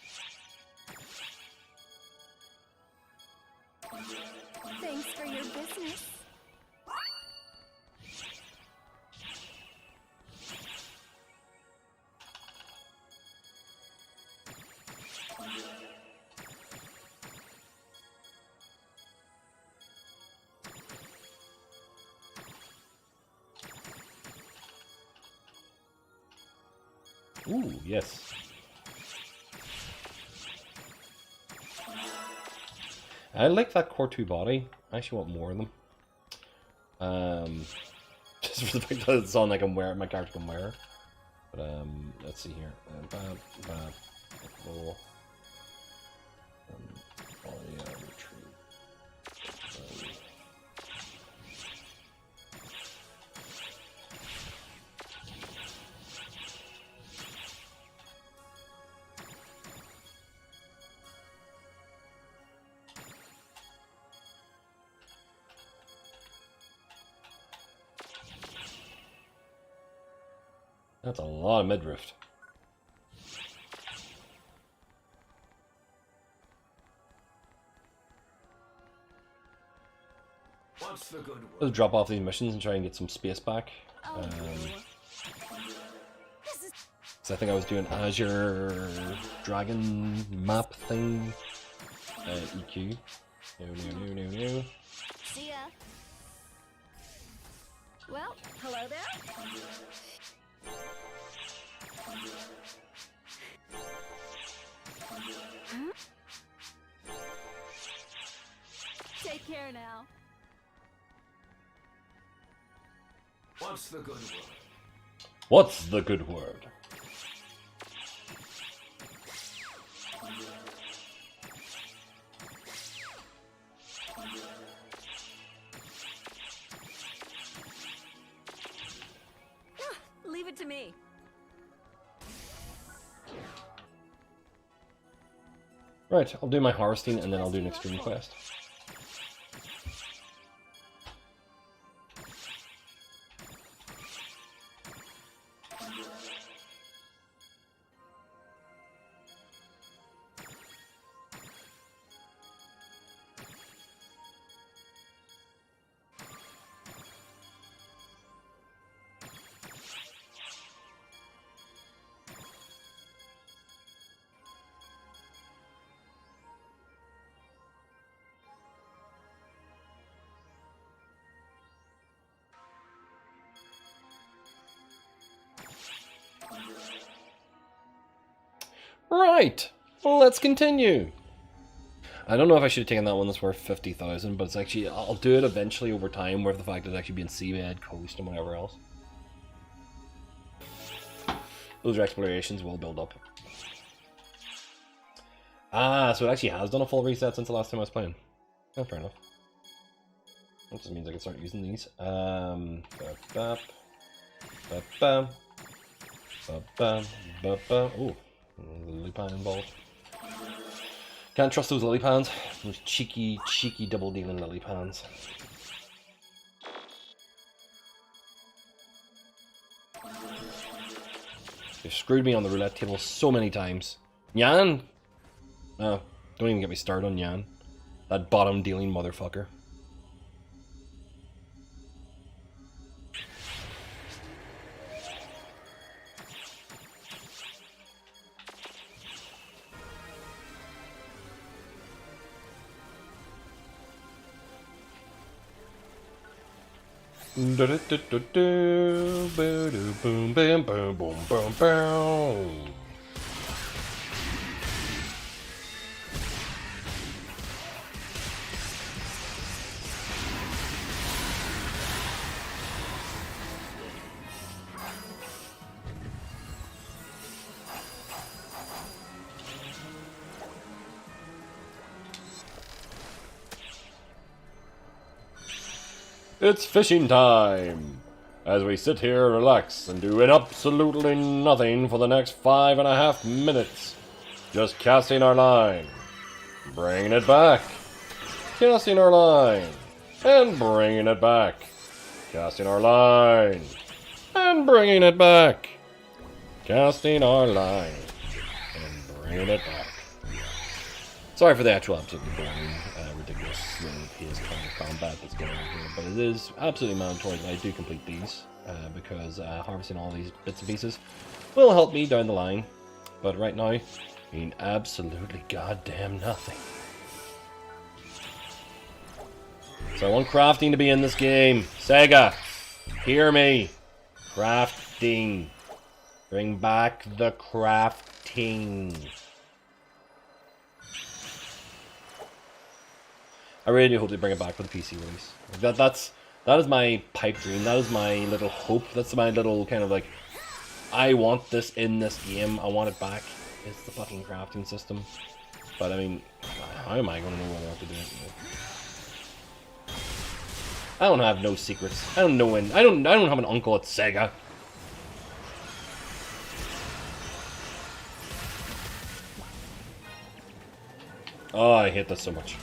Thanks for your business. Ooh, yes. I like that core 2 body. I actually want more of them. Just for the fact that it's on I can wear it, my character can wear it. But let's see here. Roll. Retreat. That's a lot of midriff. What's the good Let's drop off these missions and try and get some space back. Oh, This is So I think I was doing Azure Dragon map thing. EQ. No. see ya. Well, hello there. Take care now. What's the good word? What's the good word? Right, I'll do my harvesting and then I'll do an extreme quest. Right, well, let's continue. I don't know if I should have taken that one that's worth 50,000, but it's actually, I'll do it eventually over time, with the fact it's actually being seabed, coast, and whatever else. Those explorations will build up. Ah, so it actually has done a full reset since the last time I was playing. Oh, fair enough. That just means I can start using these. Ooh, lily pan involved. Can't trust those lily pans. Those cheeky double dealing lily pans. They've screwed me on the roulette table so many times. Nyan! Oh, don't even get me started on Nyan. That bottom dealing motherfucker. It's fishing time! As we sit here, relax, and do absolutely nothing for the next 5.5 minutes. Just casting our line. Bringing it back. Casting our line. And bringing it back. Casting our line. And bringing it back. Casting our line. And bringing it back. Sorry for the actual absolutely boring, ridiculous little pace kind of combat that's going on here, but it is absolutely mandatory that I do complete these, because harvesting all these bits and pieces will help me down the line, but right now, mean absolutely goddamn nothing. So I want crafting to be in this game. Sega, hear me. Crafting. Bring back the crafting. I really do hope they bring it back for the PC release. That is my pipe dream. That is my little hope. That's my little kind of like, I want this in this game. I want it back. It's the fucking crafting system. But I mean, how am I going to know whether I have to do it? I don't have no secrets. I don't know when. I don't have an uncle at Sega. Oh, I hate this so much.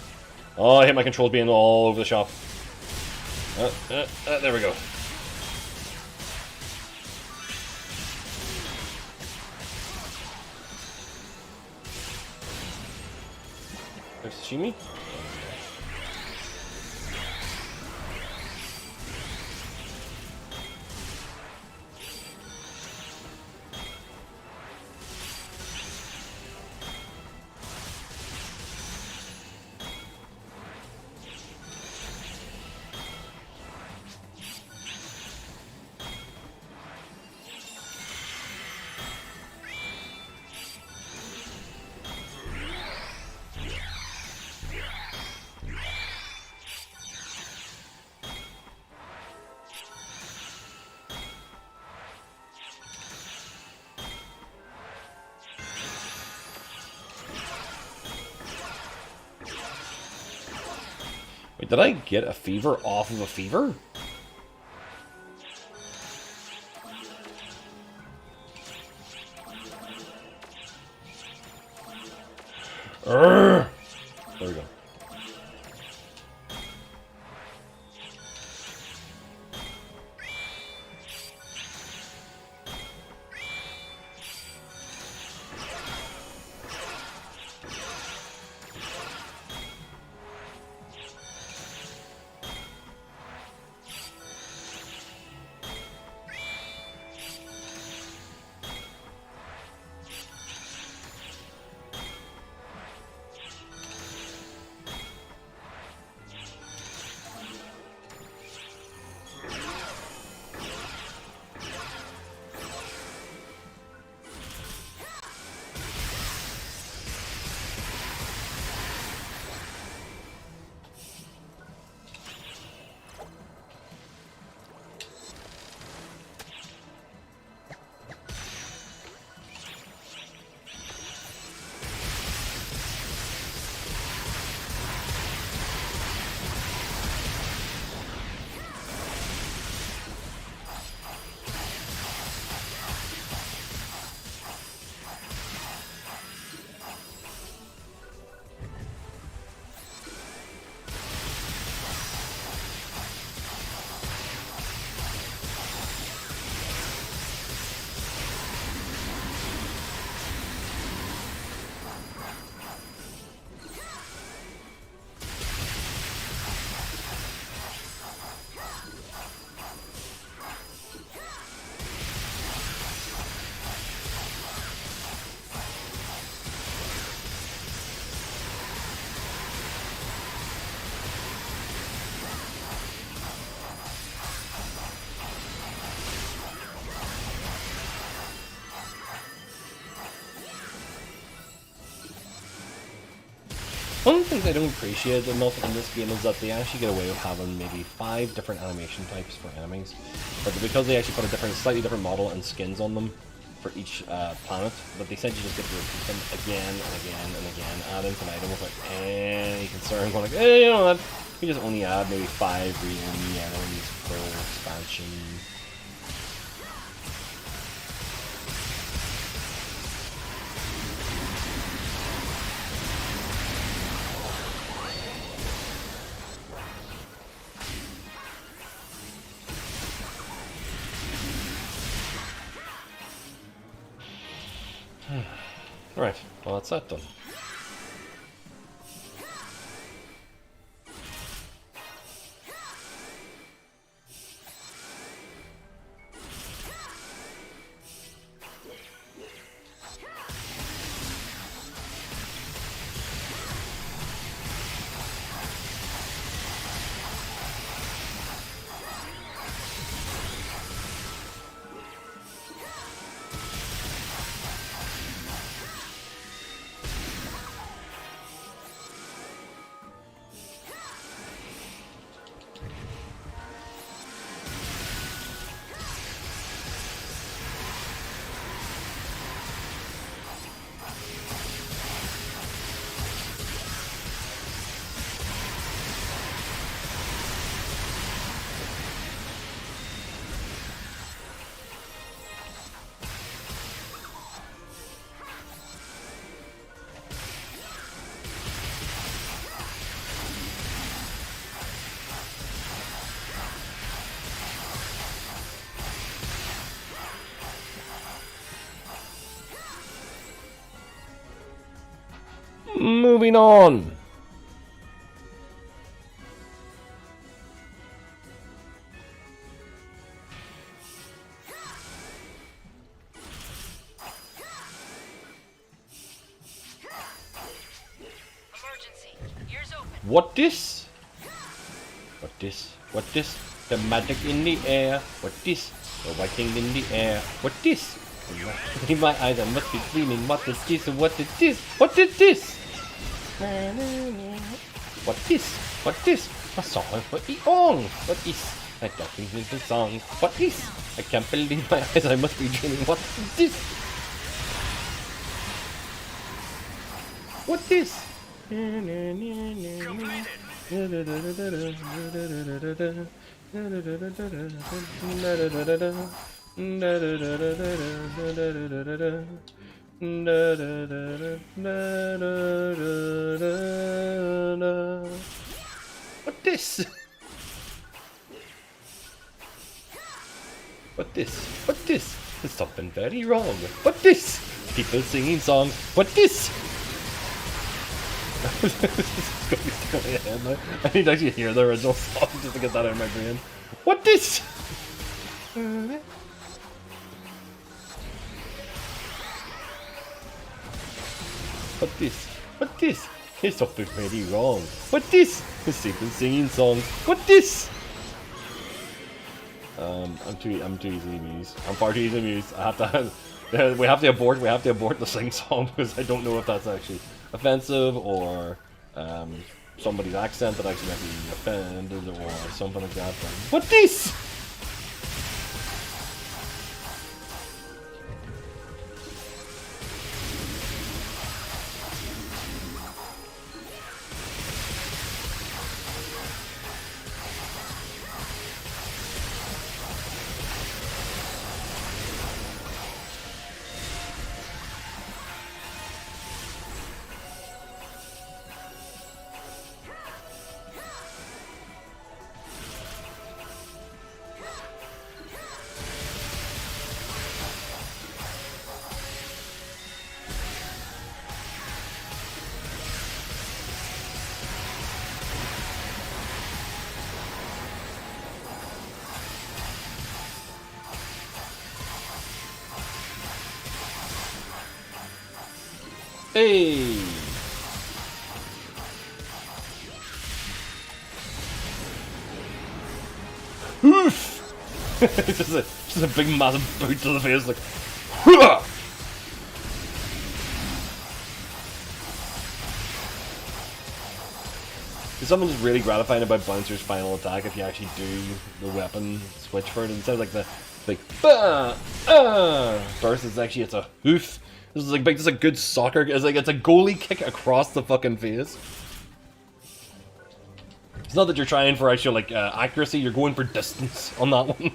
Oh, I hate my controls being all over the shop. There we go. There's Sashimi. Wait, did I get a fever off of a fever? Urgh. things I don't appreciate enough in this game is that they actually get away with having maybe 5 different animation types for enemies, but because they actually put a slightly different model and skins on them for each planet, but they essentially just get to repeat them again and again and again, ad infinitum without any concern. Going like, hey, you know what? We just only add maybe 5 real new enemies per expansion. Right, well that's that done. Moving on. Emergency. Ears open. What this? What this? What this? The magic in the air. What this? The white thing in the air. What this? In my eyes, I must be dreaming. What is this? What is this? What is this? What this? What this? A song for Eong. What is? I don't think this is a song. What is? I can't believe my eyes. I must be dreaming. What is this? What is? What this? What this? What this? There's something very wrong. What this? People singing songs. What this? I need to actually hear the original song just to get that out of my brain. What this? What this? What this? There's something very wrong. What this? There's people singing songs. What this? I'm too easily amused. I'm far too easily amused. I have to we have to abort the sing song because I don't know if that's actually offensive or somebody's accent that actually might be offended or something like that. But what this? Hey! Oof! just a big massive boot to the face, like. Hooah! There's something just really gratifying about Bouncer's final attack if you actually do the weapon switch for it. Instead of like the like bah, burst, it's actually it's a hoof. This is like just a good soccer. It's like it's a goalie kick across the fucking face. It's not that you're trying for actual like accuracy. You're going for distance on that one.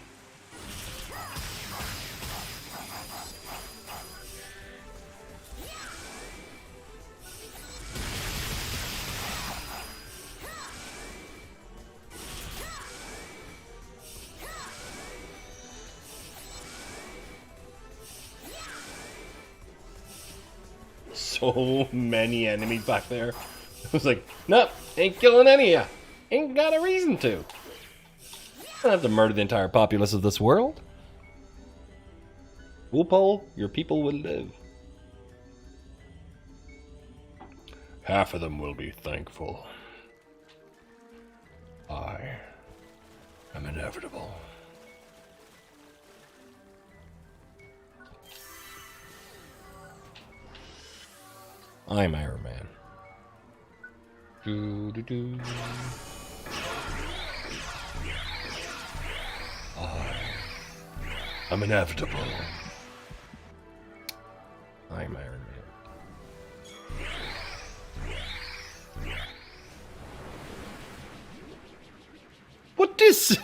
So many enemies back there. I was like, nope, ain't killing any of ya. Ain't got a reason to. I don't have to murder the entire populace of this world. Woopole, your people will live. Half of them will be thankful. I am inevitable. I'm Iron Man. Do do do. I'm inevitable. I'm Iron Man. What is?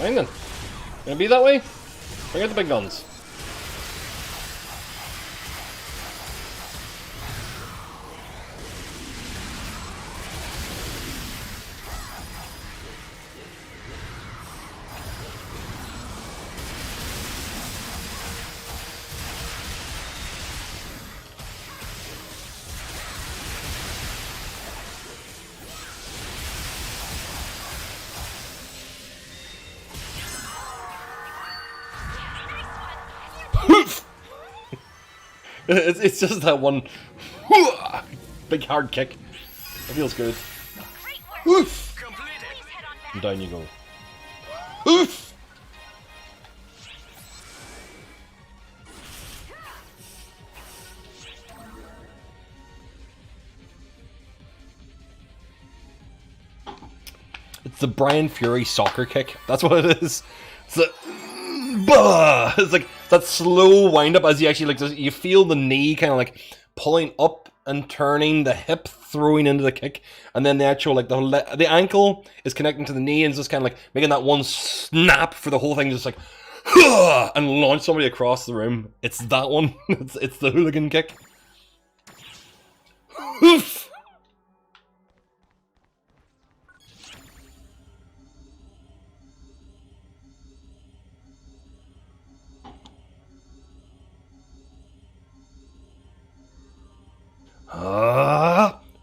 Fine then. Gonna be that way? Bring out the big guns. It's just that one big hard kick. It feels good. Oof! And down you go. Oof! It's the Brian Fury soccer kick. That's what it is. It's like, bah! It's like that slow wind up as you actually like you feel the knee kind of like pulling up and turning, the hip throwing into the kick, and then the actual like the ankle is connecting to the knee and it's just kind of like making that one snap for the whole thing, just like and launch somebody across the room. It's that one. It's the hooligan kick. Oof!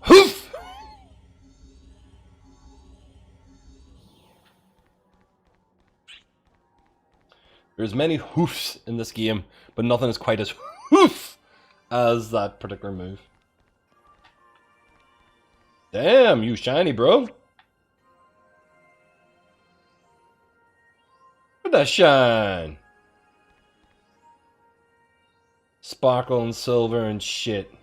Hoof! There's many hoofs in this game, but nothing is quite as hoof as that particular move. Damn, you shiny, bro. Look at that shine. Sparkle and silver and shit.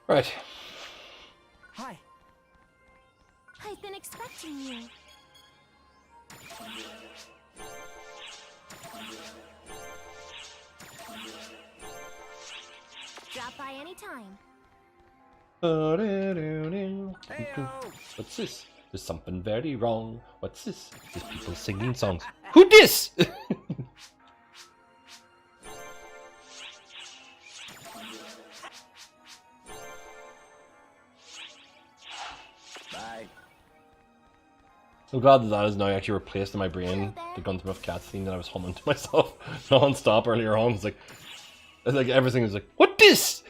Right. Hi. I've been expecting you. Drop by anytime. What's this? There's something very wrong. What's this? There's people singing songs. Who dis? Bye. I'm glad that is now actually replaced in my brain. The Gunsmith cat scene that I was humming to myself non-stop earlier on. It's like everything is like, what this?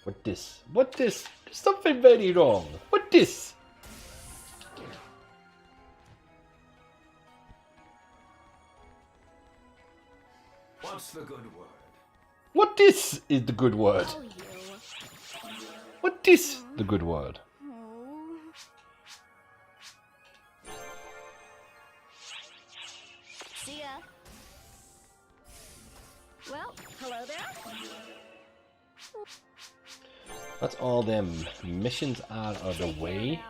What this? What this? There's something very wrong. What this? What's the good word? What this is the good word? Oh, you. What this the good word? Oh. See ya. Well, hello there. That's all them missions out of the way.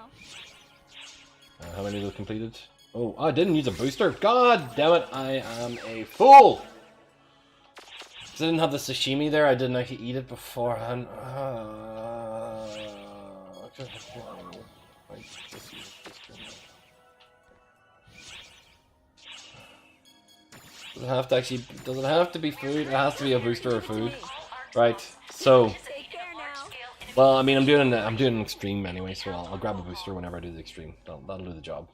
How many of those completed? Oh, I didn't use a booster. God damn it, I am a fool! I didn't have the sashimi there, I didn't actually eat it beforehand. Does it have to actually, does it have to be food? It has to be a booster of food. Right, so, Take care now. well, I mean, I'm doing an extreme anyway, so I'll grab a booster whenever I do the extreme. That'll do the job.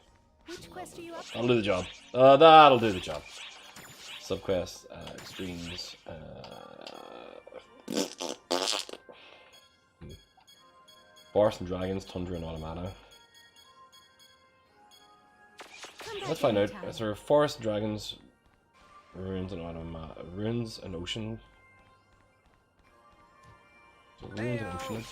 Which quest are you up That'll do the job. That'll do the job. Subquest, extremes, Forest and Dragons, Tundra and Automata. Let's find out. Is there Forest, Dragons, Ruins and Automata, Ruins and Ocean? So Ruins and Ocean.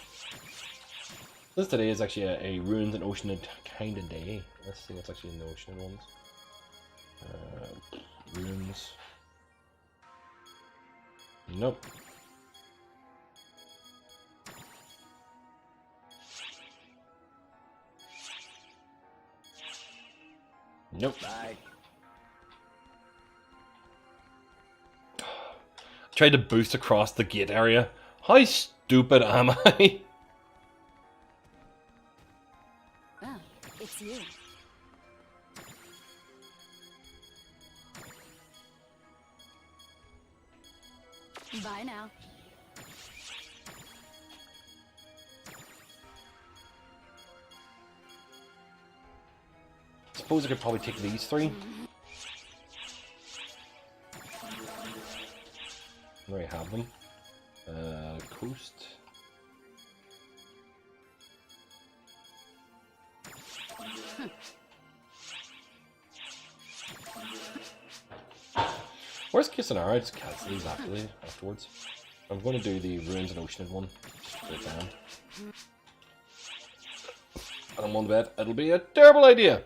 This today is actually a Ruins and Ocean kind of day. Let's see what's actually in the Ocean ones. Ruins. Nope. Nope. Bye. Tried to boost across the gate area. How stupid am I? Oh, it's you. Bye now. Suppose I could probably take these three. There I have them. Coast. Worst case scenario, I just cancel these afterwards. I'm going to do the Ruins and Oceanid one. Just for the time. And I'm on the bed. It'll be a terrible idea.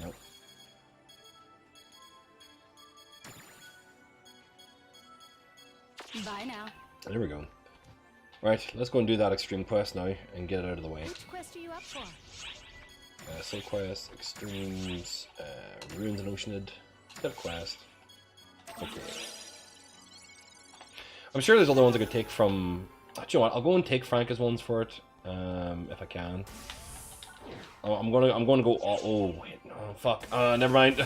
Nope. Bye now. There we go. Right, let's go and do that extreme quest now and get it out of the way. Which quest are you up for? Soul Quest, Extremes, Ruins and Oceanid, Step Quest. Okay. I'm sure there's other ones I could take from. Do you know what? I'll go and take Franca's ones for it, if I can. Oh, I'm gonna go. Oh wait, no, fuck. Never mind.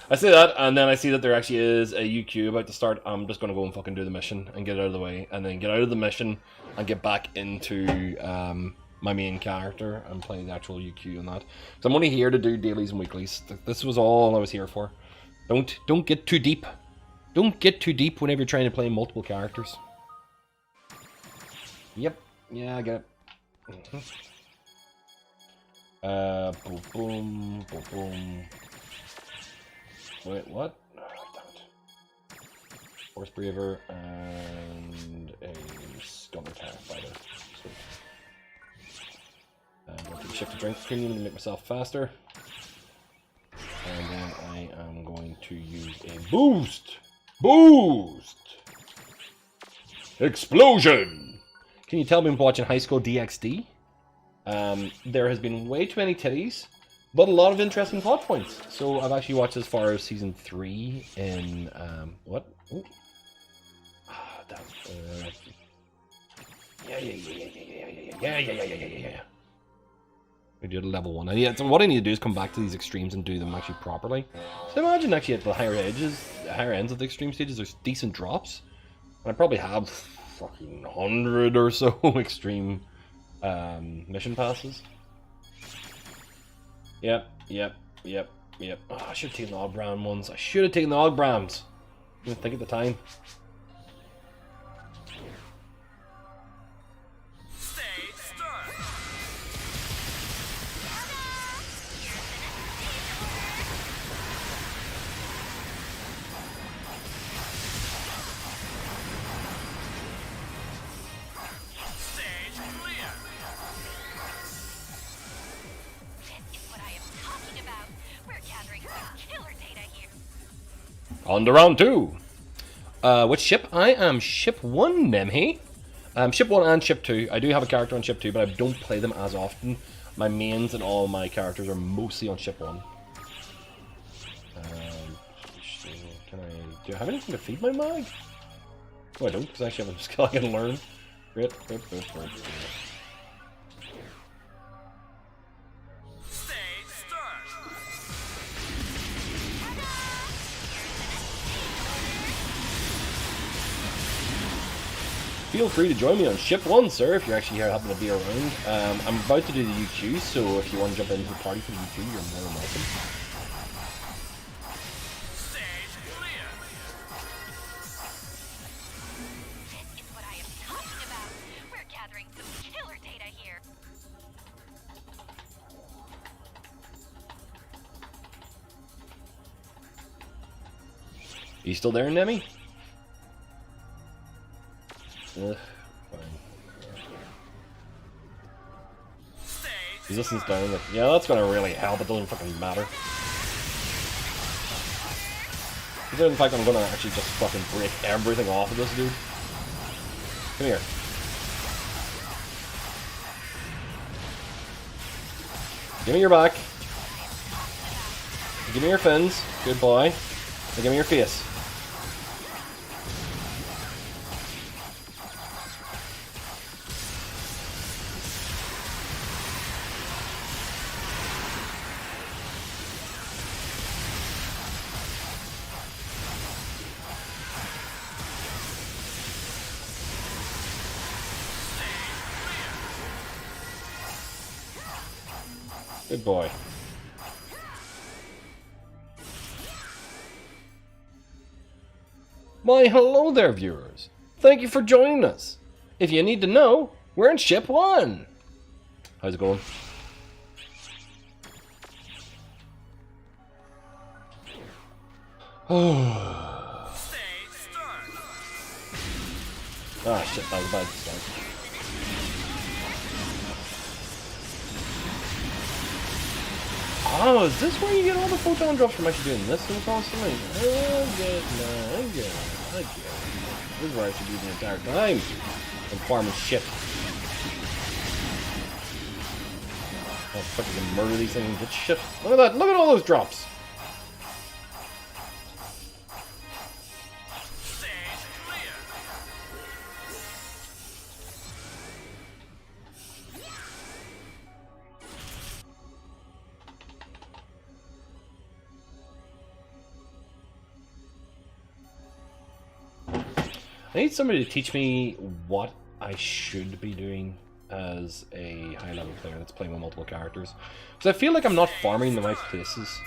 I say that, and then I see that there actually is a UQ about to start. I'm just gonna go and fucking do the mission and get it out of the way, and then get out of the mission and get back into my main character and play the actual UQ and that. Because I'm only here to do dailies and weeklies. This was all I was here for. Don't get too deep. Don't get too deep whenever you're trying to play multiple characters. Yep. Yeah, I get it. Boom, boom, boom, boom. Wait, what? Oh, damn it. Force Braver and a Scum Attack Fighter. Sweet. I'm going to shift to Drink Premium to make myself faster. to use a boost. Boost! Explosion! Can you tell me I'm watching High School DxD? There has been way too many titties, but a lot of interesting plot points. So I've actually watched as far as season 3 in, what? Ooh. That, yeah. We did a level 1. And yeah, so what I need to do is come back to these extremes and do them actually properly. So imagine actually at the higher ends of the extreme stages, there's decent drops. And I probably have fucking 100 or so extreme mission passes. Yep. Oh, I should have taken the Og Brown ones. I should have taken the Og Browns. I didn't think at the time. On to round 2. Which ship? I am ship 1, Nemhe. Ship 1 and ship 2. I do have a character on ship 2, but I don't play them as often. My mains and all my characters are mostly on ship 1. Do I have anything to feed my mag? Oh, I don't, because I actually have a skill I can learn. Great. Feel free to join me on Ship 1, sir, if you're actually here happen to be around. I'm about to do the UQ, so if you want to jump into the party for the UQ, you're more than welcome. Stage clear. This is what I am talking about. We're gathering some killer data here. You still there, Nemi? Fine. Resistance down. Like, yeah, that's gonna really help. It doesn't fucking matter. Considering the fact I'm gonna actually just fucking break everything off of this dude. Come here. Give me your back. Give me your fins. Good boy. And give me your face. Good boy. Why, hello there, viewers. Thank you for joining us. If you need to know, we're in Ship 1. How's it going? Ah, shit, that was a bad start. Oh, is this where you get all the photon drops from actually doing this so constantly? I get it. This is where I should be the entire time. I'm farming shit. Oh, fuck, you can murder these things and get shit. Look at that, look at all those drops. I need somebody to teach me what I should be doing as a high-level player that's playing with multiple characters. Because I feel like I'm not farming in the right places.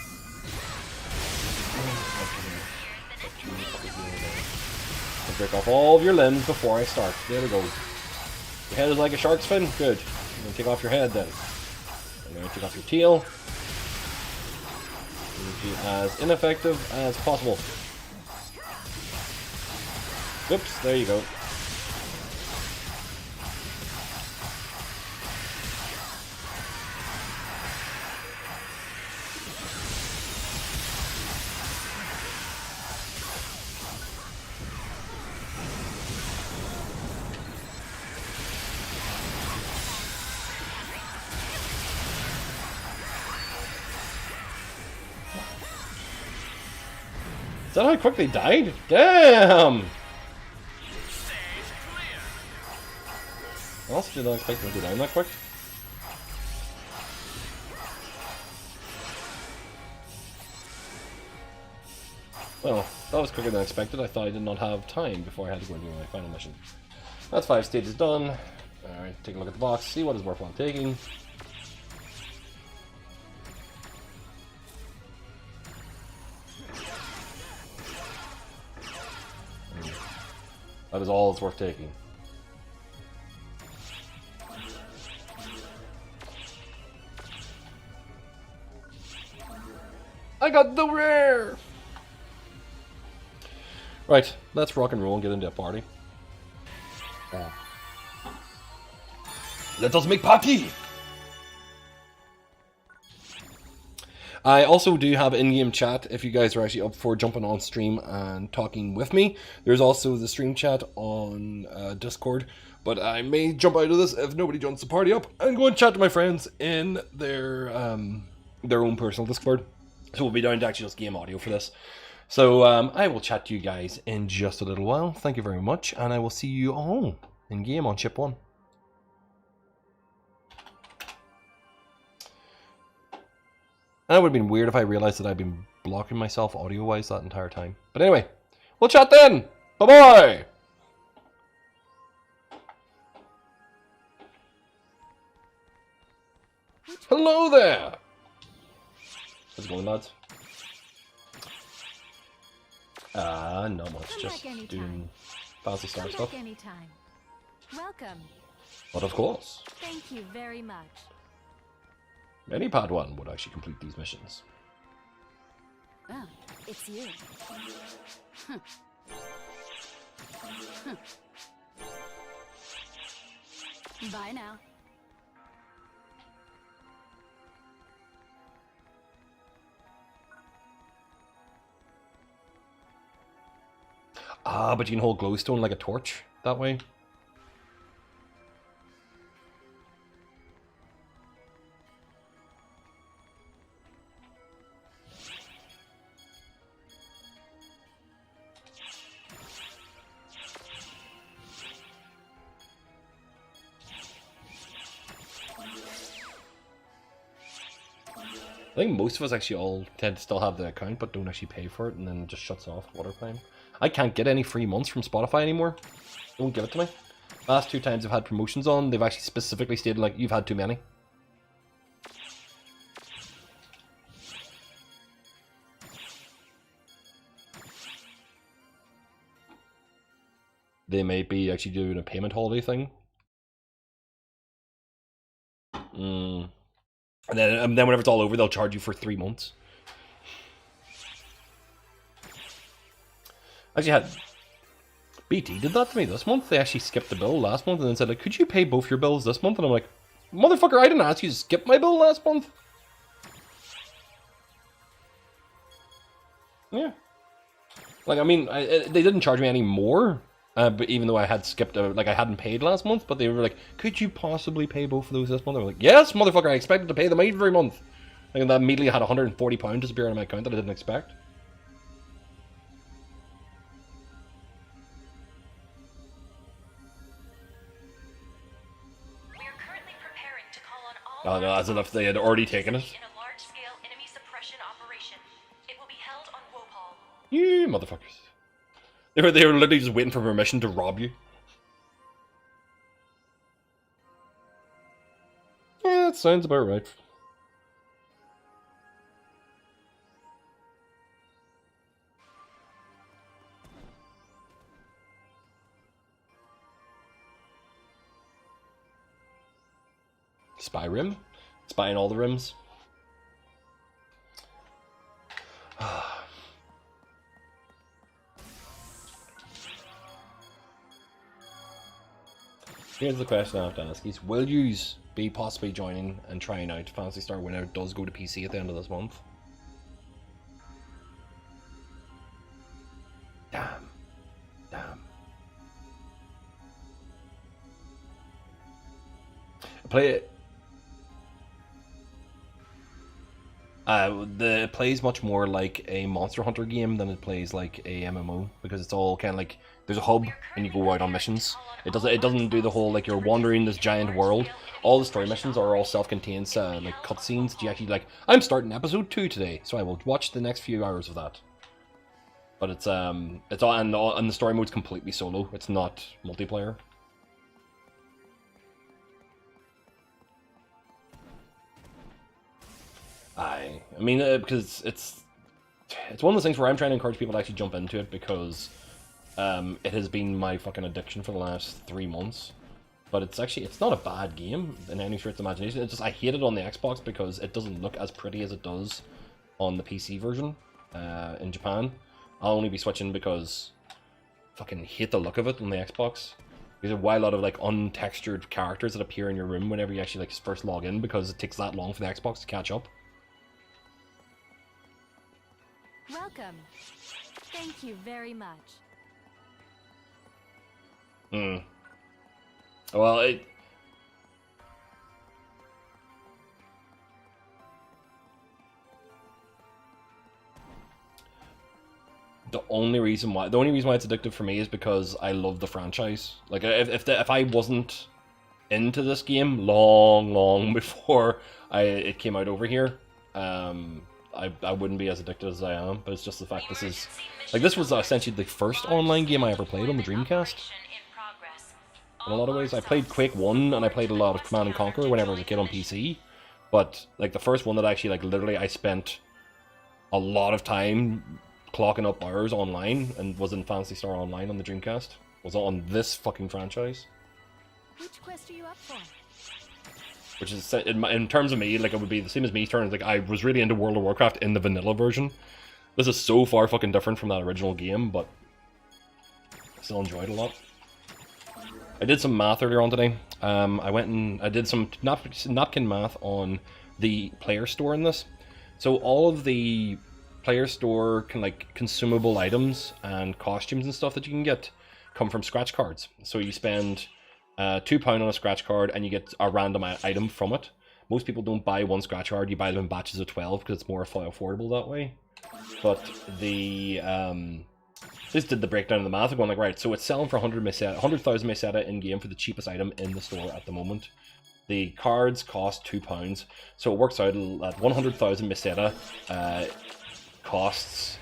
I'll break off all of your limbs before I start. There we go. Your head is like a shark's fin? Good. I'm going to take off your head then. I'm going to take off your tail. Be as ineffective as possible. Oops, there you go. Is that how quick they died? Damn! I also did not expect them to go down that quick. Well, that was quicker than expected. I thought I did not have time before I had to go and do my final mission. That's 5 stages done. Alright, take a look at the box, see what is worthwhile taking. That is all it's worth taking. I got the rare! Right, let's rock and roll and get into a party. Let us make party! I also do have in-game chat if you guys are actually up for jumping on stream and talking with me. There's also the stream chat on Discord, but I may jump out of this if nobody jumps the party up and go and chat to my friends in their own personal Discord. So we'll be down to actually just game audio for this. So I will chat to you guys in just a little while. Thank you very much, and I will see you all in game on Ship 1. And it would have been weird if I realized that I'd been blocking myself audio-wise that entire time. But anyway, we'll chat then! Bye-bye! Hello there! How's it going, lads? Not much. Just doing Phantasy Star stuff. Anytime. Welcome. But of course, Thank you very much. any Padawan would actually complete these missions. Oh, it's you. Bye now. Ah, but you can hold glowstone like a torch that way. I think most of us actually all tend to still have the account, but don't actually pay for it, and then it just shuts off water time. I can't get any free months from Spotify anymore. They won't give it to me. Last 2 times I've had promotions on, they've actually specifically stated, like, you've had too many. They may be actually doing a payment holiday thing. And then whenever it's all over, they'll charge you for 3 months. Actually had BT did that to me this month. They actually skipped the bill last month and then said, like, could you pay both your bills this month? And I'm like, motherfucker, I didn't ask you to skip my bill last month. Yeah. Like, I mean, they didn't charge me any more. But even though I had skipped, like I hadn't paid last month, but they were like, could you possibly pay both of those this month? I was like, yes, motherfucker, I expected to pay them every month. And that immediately had £140 disappear on my account that I didn't expect. We are currently preparing to call on all Oh no, as if they had already taken it. in a large-scale enemy suppression operation. It will be held on Wopal. You motherfuckers. They were literally just waiting for permission to rob you. Yeah, that sounds about right. Spy rim? Spying all the rims? Here's the question I have to ask is, will you be possibly joining and trying out Phantasy Star when it does go to PC at the end of this month? Damn. Damn. It plays much more like a Monster Hunter game than it plays like a MMO, because it's all kind of like there's a hub and you go out on missions. It doesn't do the whole like you're wandering this giant world. All the story missions are all self-contained like cutscenes that you actually like. I'm starting episode 2 today, so I will watch the next few hours of that. But it's all and the story mode's completely solo. It's not multiplayer. I mean, because it's one of those things where I'm trying to encourage people to actually jump into it, because it has been my fucking addiction for the last 3 months. But it's not a bad game in any stretch of the imagination. It's just I hate it on the Xbox because it doesn't look as pretty as it does on the PC version in Japan. I'll only be switching because I fucking hate the look of it on the Xbox. There's a lot of like untextured characters that appear in your room whenever you actually like first log in, because it takes that long for the Xbox to catch up. Welcome. Thank you very much. Well, the only reason why it's addictive for me is because I love the franchise. Like, if I wasn't into this game long before it came out over here, I wouldn't be as addicted as I am. But it's just the fact this was essentially the first online game I ever played on the Dreamcast. In a lot of ways, I played Quake 1 and I played a lot of Command & Conquer whenever I was a kid on PC. But like the first one that actually like literally I spent a lot of time clocking up hours online and was in Phantasy Star Online on the Dreamcast was on this fucking franchise. Which quest are you up for? Which is, in terms of me, like it would be the same as me turning, like I was really into World of Warcraft in the vanilla version. This is so far fucking different from that original game, but I still enjoyed it a lot. I did some math earlier on today. I went and I did some napkin math on the player store in this. So all of the player store consumable items and costumes and stuff that you can get come from scratch cards. So you spend £2 on a scratch card and you get a random item from it. Most people don't buy one scratch card, you buy them in batches of 12 because it's more affordable that way. But the this did the breakdown of the math, going like, right, so it's selling for 100,000 meseta in game for the cheapest item in the store at the moment. The cards cost £2, so it works out at 100,000 meseta costs.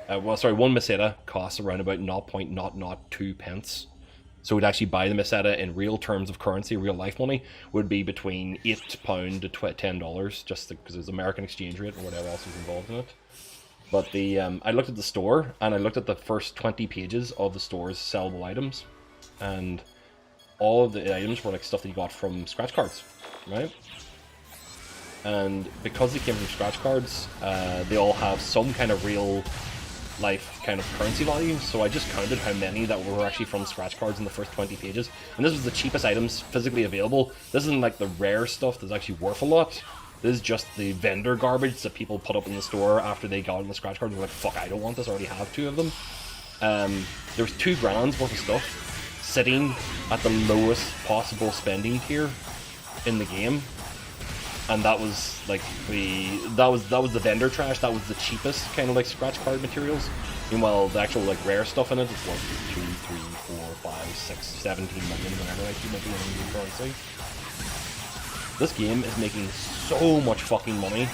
1 meseta costs around about 0.002 pence. So we'd actually buy the meseta in real terms of currency, real life money, would be between £8 to $10, just because it's American exchange rate or whatever else is involved in it. But I looked at the store, and I looked at the first 20 pages of the store's sellable items, and all of the items were like stuff that you got from scratch cards, right? And because they came from scratch cards, they all have some kind of real life kind of currency value, so I just counted how many that were actually from scratch cards in the first 20 pages, and this was the cheapest items physically available. This isn't like the rare stuff that's actually worth a lot. This is just the vendor garbage that people put up in the store after they got on the scratch card and were like, fuck, I don't want this, I already have 2 of them. There was $2,000 worth of stuff sitting at the lowest possible spending tier in the game. And that was like that was the vendor trash. That was the cheapest kind of like scratch card materials. Meanwhile, the actual like rare stuff in it is worth 2, 3, 4, 5, 6, 17 million, whatever like you might be in the currency. This game is making so much fucking money,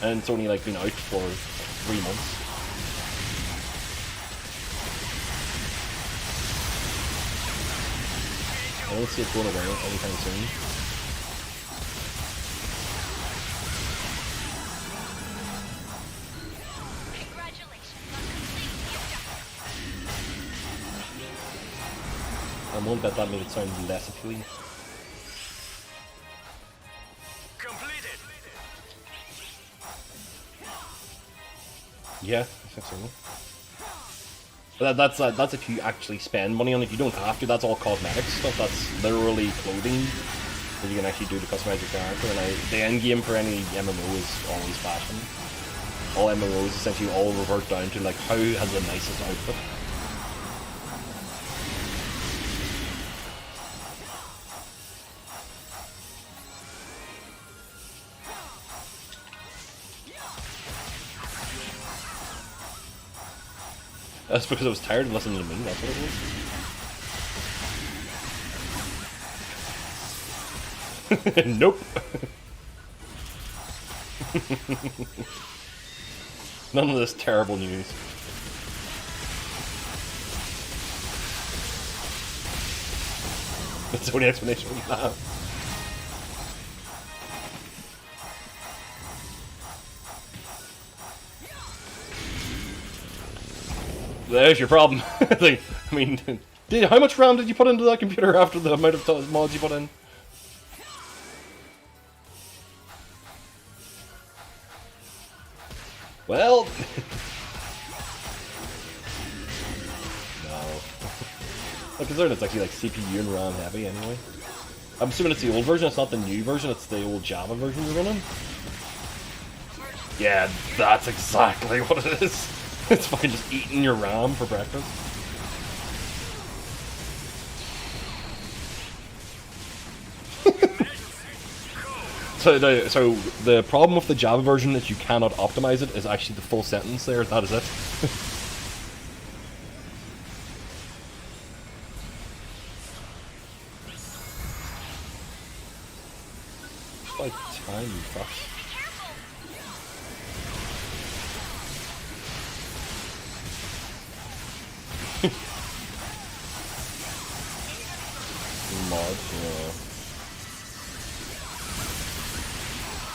and it's only like been out for 3 months. I don't see it going away anytime soon. I won't bet that made it sound less appealing. Completed. Yeah, I think so. But that's if you actually spend money on it. You don't have to. That's all cosmetic stuff. That's literally clothing that you can actually do to customize your character. And the end game for any MMO is always fashion. All MMOs essentially all revert down to like who has the nicest outfit. That's because I was tired of listening to me, that's what it was. Nope. None of this terrible news. That's the only explanation we have. There's your problem. I mean, how much RAM did you put into that computer after the amount of mods you put in? Well... no. I'm concerned it's actually like CPU and RAM heavy anyway. I'm assuming it's the old version, it's not the new version, it's the old Java version you're running. Yeah, that's exactly what it is. It's fucking just eating your RAM for breakfast. So the problem with the Java version is you cannot optimize it is actually the full sentence there, that is it. Like time, you fucks. Mod, yeah.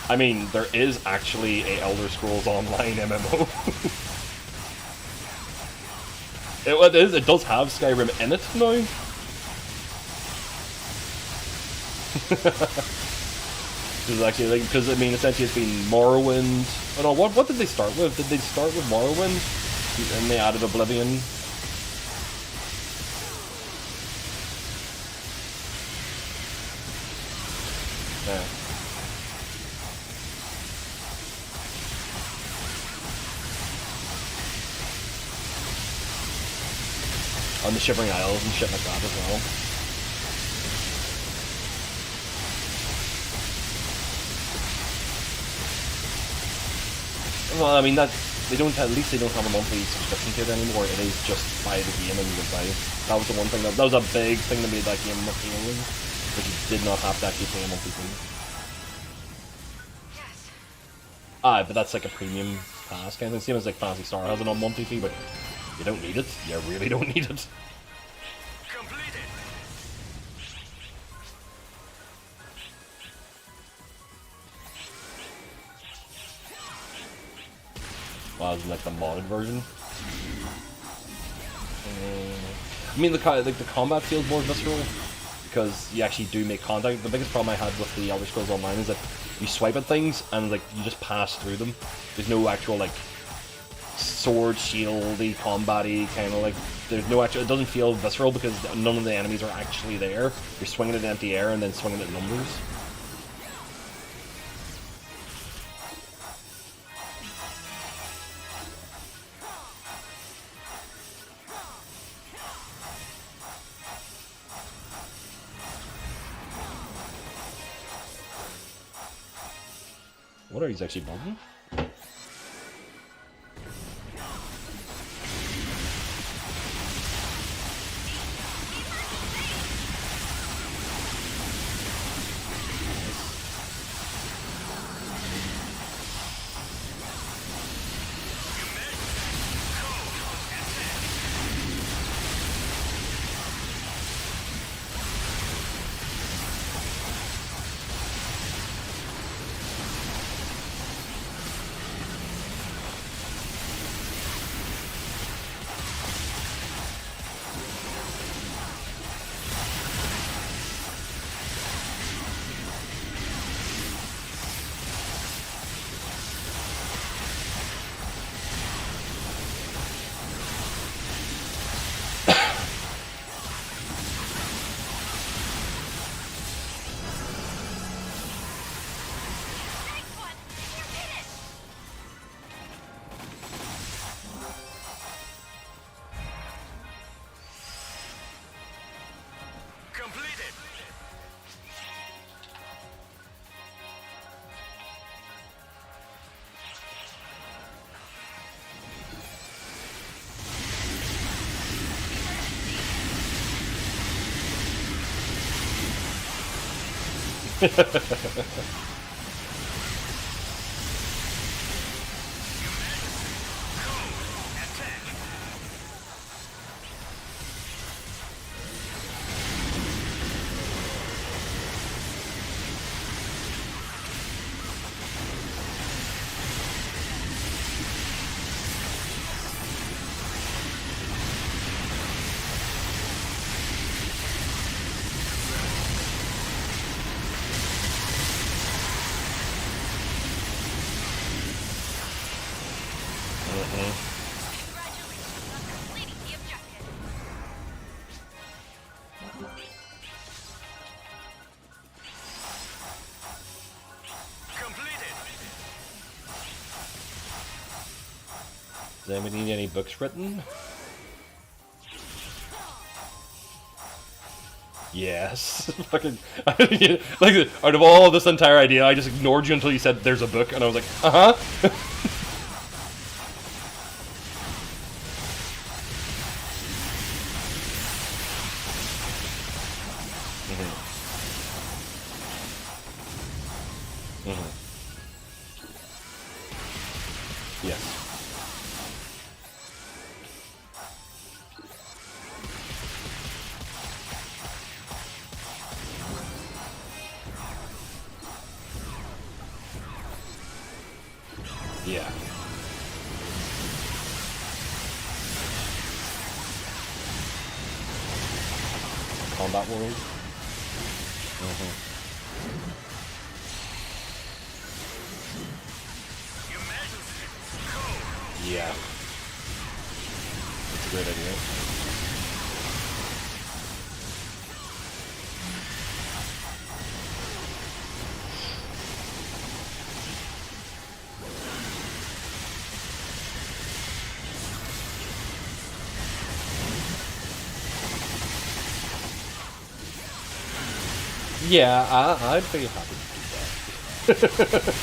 I mean, there is actually a Elder Scrolls Online MMO. It does have Skyrim in it now. Which is actually like, because I mean, essentially it's been Morrowind. Oh no, what did they start with? Did they start with Morrowind? And they added Oblivion. Yeah. On the Shivering Isles and shit like that as well. Well, I mean that they don't. At least they don't have a monthly subscription to it anymore. It is just buy the game and you can buy it. That was the one thing that was a big thing that made that game appealing. But you did not have to actually pay a monthly fee. Yes. But that's like a premium pass kind of thing. Same as like Phantasy Star has an monthly fee, but you don't need it. You really don't need it. Completed. Well, as in, like the modded version. I mean, the combat feels more visceral because you actually do make contact. The biggest problem I had with the Elder Scrolls Online is that you swipe at things and like you just pass through them. There's no actual like sword, shieldy, combat-y kind of like. There's no actual. It doesn't feel visceral because none of the enemies are actually there. You're swinging at empty air and then swinging at numbers. What are these actually building? Congratulations on completing the objective. Completed. Does anybody need any books written? Yes. Fucking. Like, out of all of this entire idea, I just ignored you until you said there's a book, and I was like, uh huh. Yes. Yeah. Combat world. Your Majesty. Code. Yeah. That's a great idea. Yeah, I'd be happy to do that.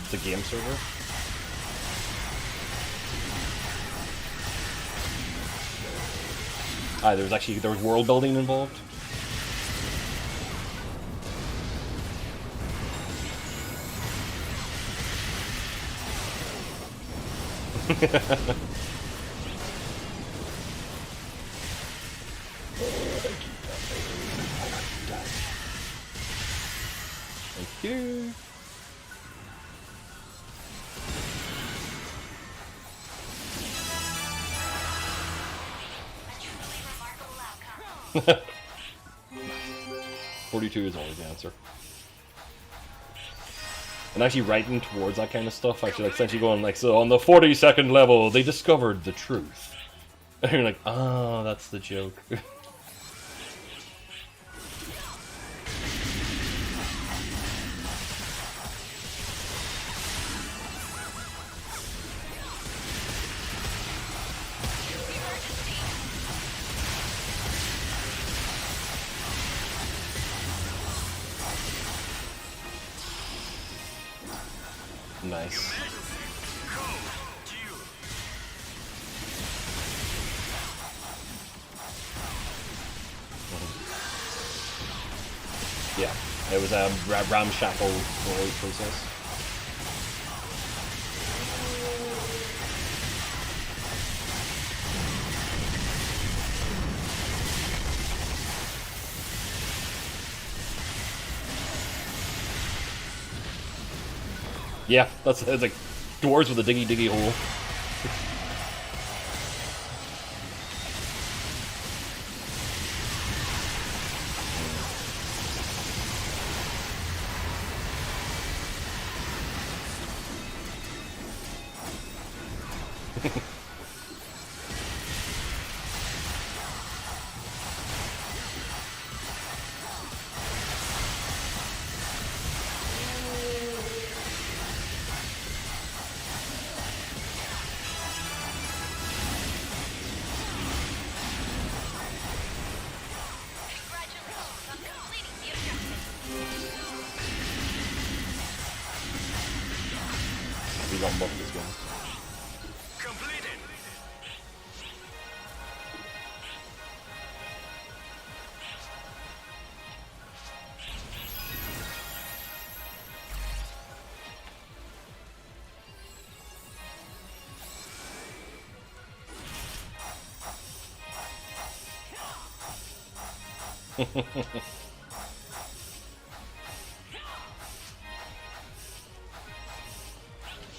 It's a game server. There was world building involved. Thank you. A truly remarkable outcome. 42 is always the answer. And actually writing towards that kind of stuff, actually, like, essentially going, like, so on the 42nd level, they discovered the truth. And you're like, oh, that's the joke. Nice. Yeah, it was a ramshackle process. Yeah, it's like doors with a diggy hole. he got both of his guns. Completed.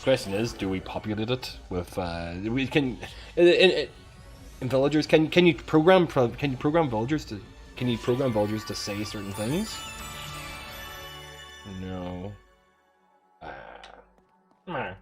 Question is, do we populate it with? We can in villagers. Can you program villagers to? Can you program villagers to say certain things? No. Meh.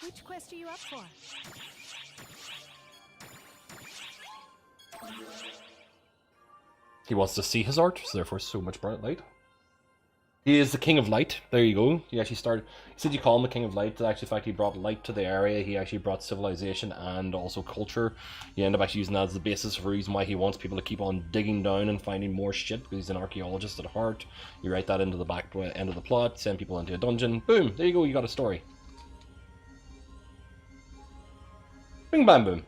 Which quest are you up for? He wants to see his art, so therefore so much bright light. He is the King of Light. There you go. He actually started. He said you call him the King of Light. Actually, in fact, he brought light to the area. He actually brought civilization and also culture. He ended up actually using that as the basis for the reason why he wants people to keep on digging down and finding more shit, because he's an archaeologist at heart. You write that into the back end of the plot, send people into a dungeon. Boom! There you go. You got a story. Bing bam boom.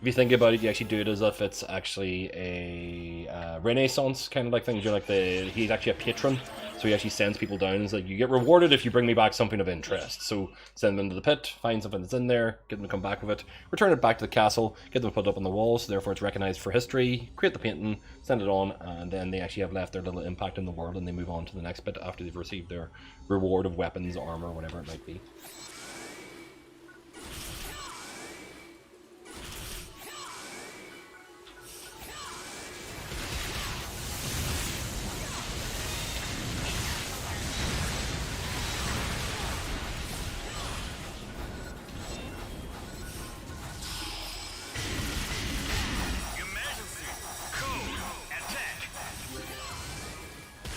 If you think about it, you actually do it as if it's actually a Renaissance kind of like thing. You're like he's actually a patron, so he actually sends people down and is like, you get rewarded if you bring me back something of interest. So send them into the pit, find something that's in there, get them to come back with it, return it back to the castle, get them to put it up on the wall, so therefore it's recognized for history, create the painting, send it on, and then they actually have left their little impact in the world and they move on to the next bit after they've received their reward of weapons, armor, whatever it might be.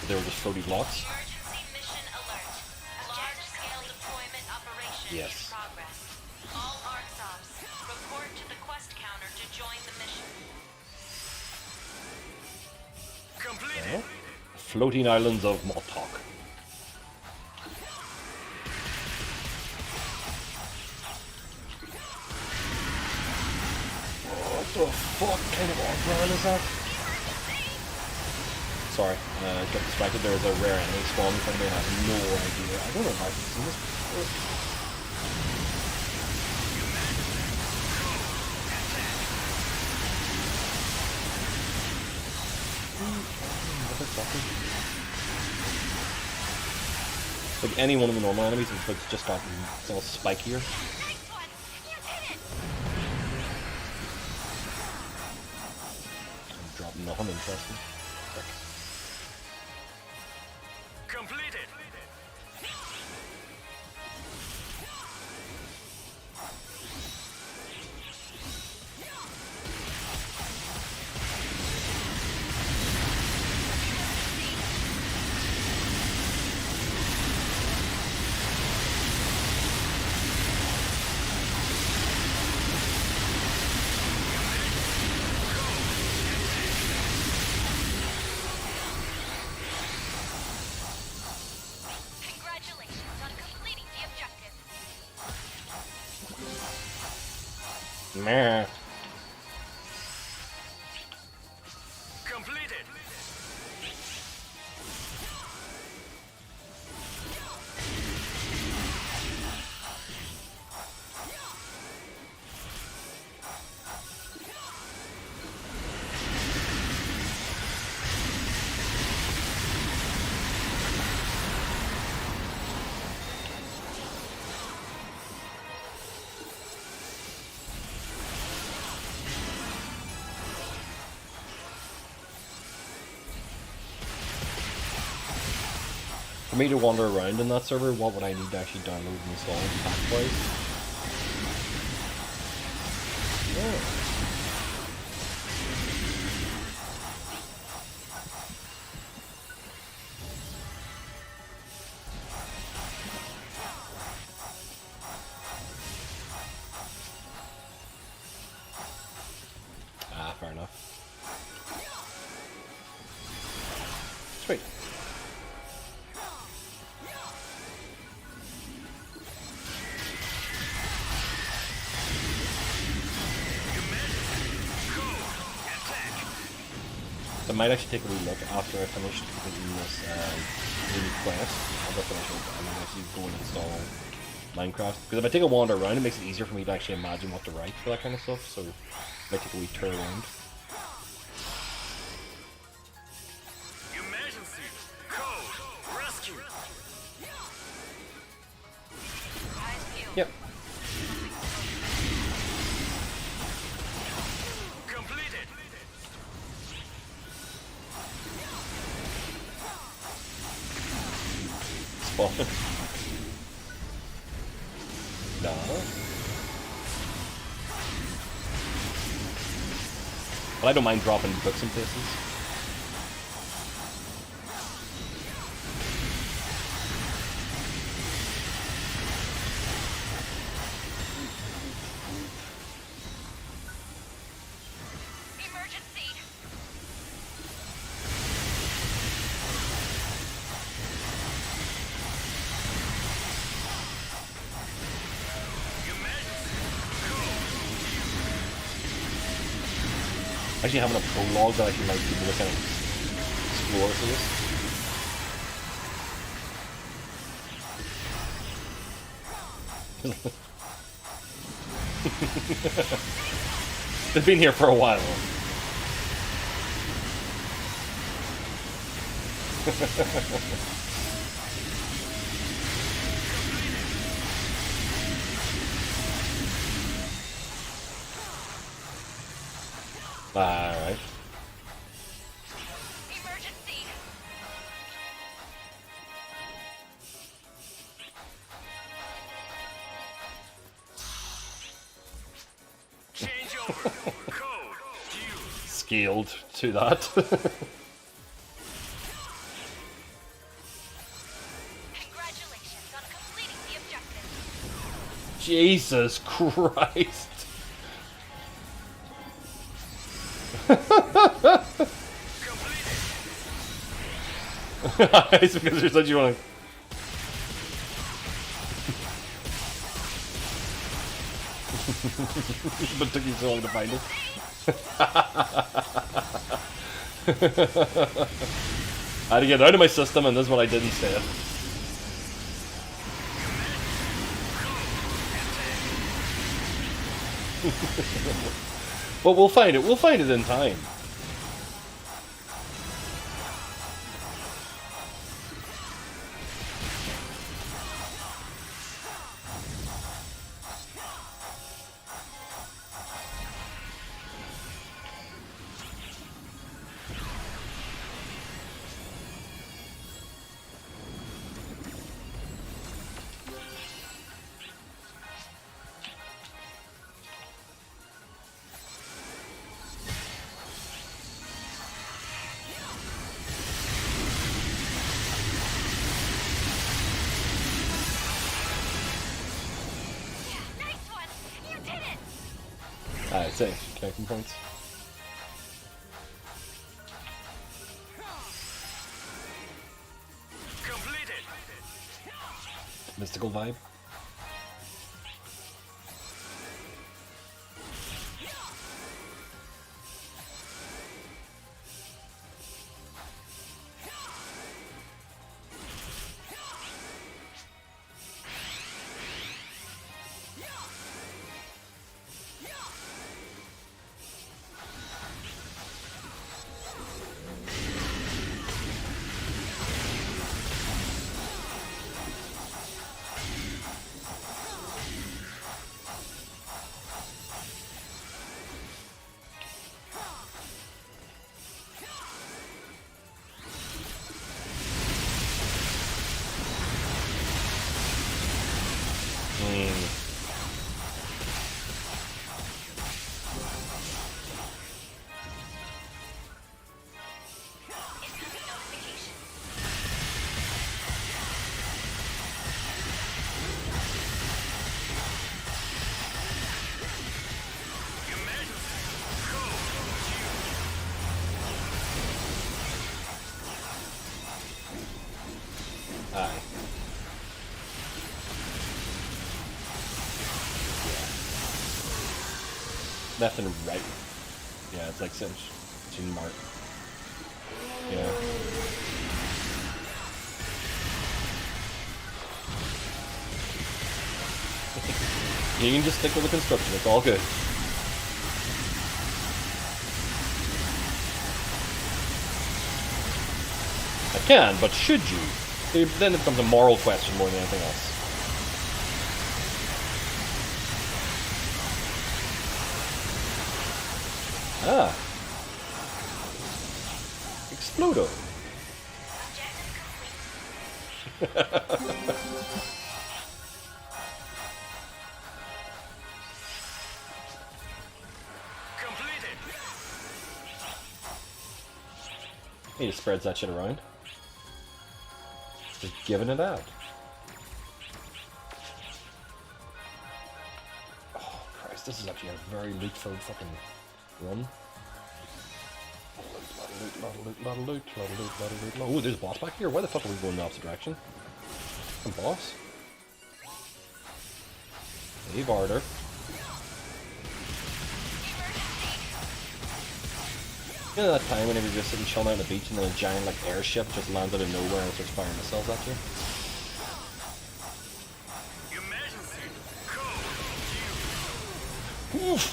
They were just floaty blocks. Emergency mission alert. Large-scale deployment operation Yes. in progress. All Artsofs, report to the quest counter to join the mission. Completed. Floating islands of Motok. What the fuck kind of Artron is that? Sorry, got distracted. There was a rare enemy spawn in front of me and I have no idea. I don't know if I've seen this before. Like any one of the normal enemies, it's just gotten it's all spikier. Nice one! You did it! I'm dropping nothing interesting. Frick. Completed. Congratulations on completing the objective. Meh. Completed. For me to wander around in that server, what would I need to actually download and install pack-wise? Oh. Ah, fair enough. Sweet. I might actually take a wee look after I finish completing this new quest. I'll go finish it and then actually go and install Minecraft. Because if I take a wander around, it makes it easier for me to actually imagine what to write for that kind of stuff. So I might take a wee tour around. Emergency! Code! Rescue! Eyes peeled. Yep. Completed! Spotted. No. But I don't mind dropping books in places. Emergency! Actually having a prologue that I can like people to kind of explore for this. They've been here for a while. Alright. Emergency! Change over! Code! Use! Scaled to that. Congratulations on completing the objective. Jesus Christ. It's because there's such you want to. But it took you so long to find it. I had to get it out of my system, and this is what I did instead. But we'll find it. We'll find it in time. Nice one! You did it! Alright, say, connecting points. Completed! Mystical vibe. Aye. Left and right. Yeah, it's like such mark. Yeah. You can just stick with the construction, it's all good. I can, but should you? Then it becomes a moral question more than anything else. Ah. Explodo. Completed. He just spreads that shit around. Just giving it out. Oh Christ, this is actually a very loot-filled fucking run. Lot of loot, lot of loot, lot of loot, lot of loot, lot of loot. Oh, there's a boss back here. Why the fuck are we going in the opposite direction? Some boss. Hey, Varder. You know that time whenever you're just sitting chilling out on the beach and then a giant like airship just lands out of nowhere and starts firing missiles at you? Emergency. Code. Oof.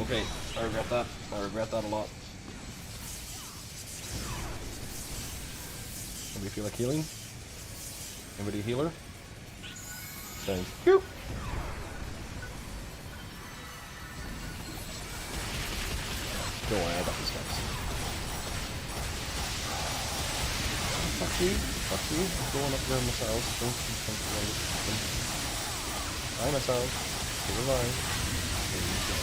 Okay, I regret that. I regret that a lot. Anybody feel like healing? Anybody a healer? Thank you. Don't worry, I got these guys. Fuck you. Fuck you. I'm going up there myself. Don't you think about it. I myself. Stay alive. There you go.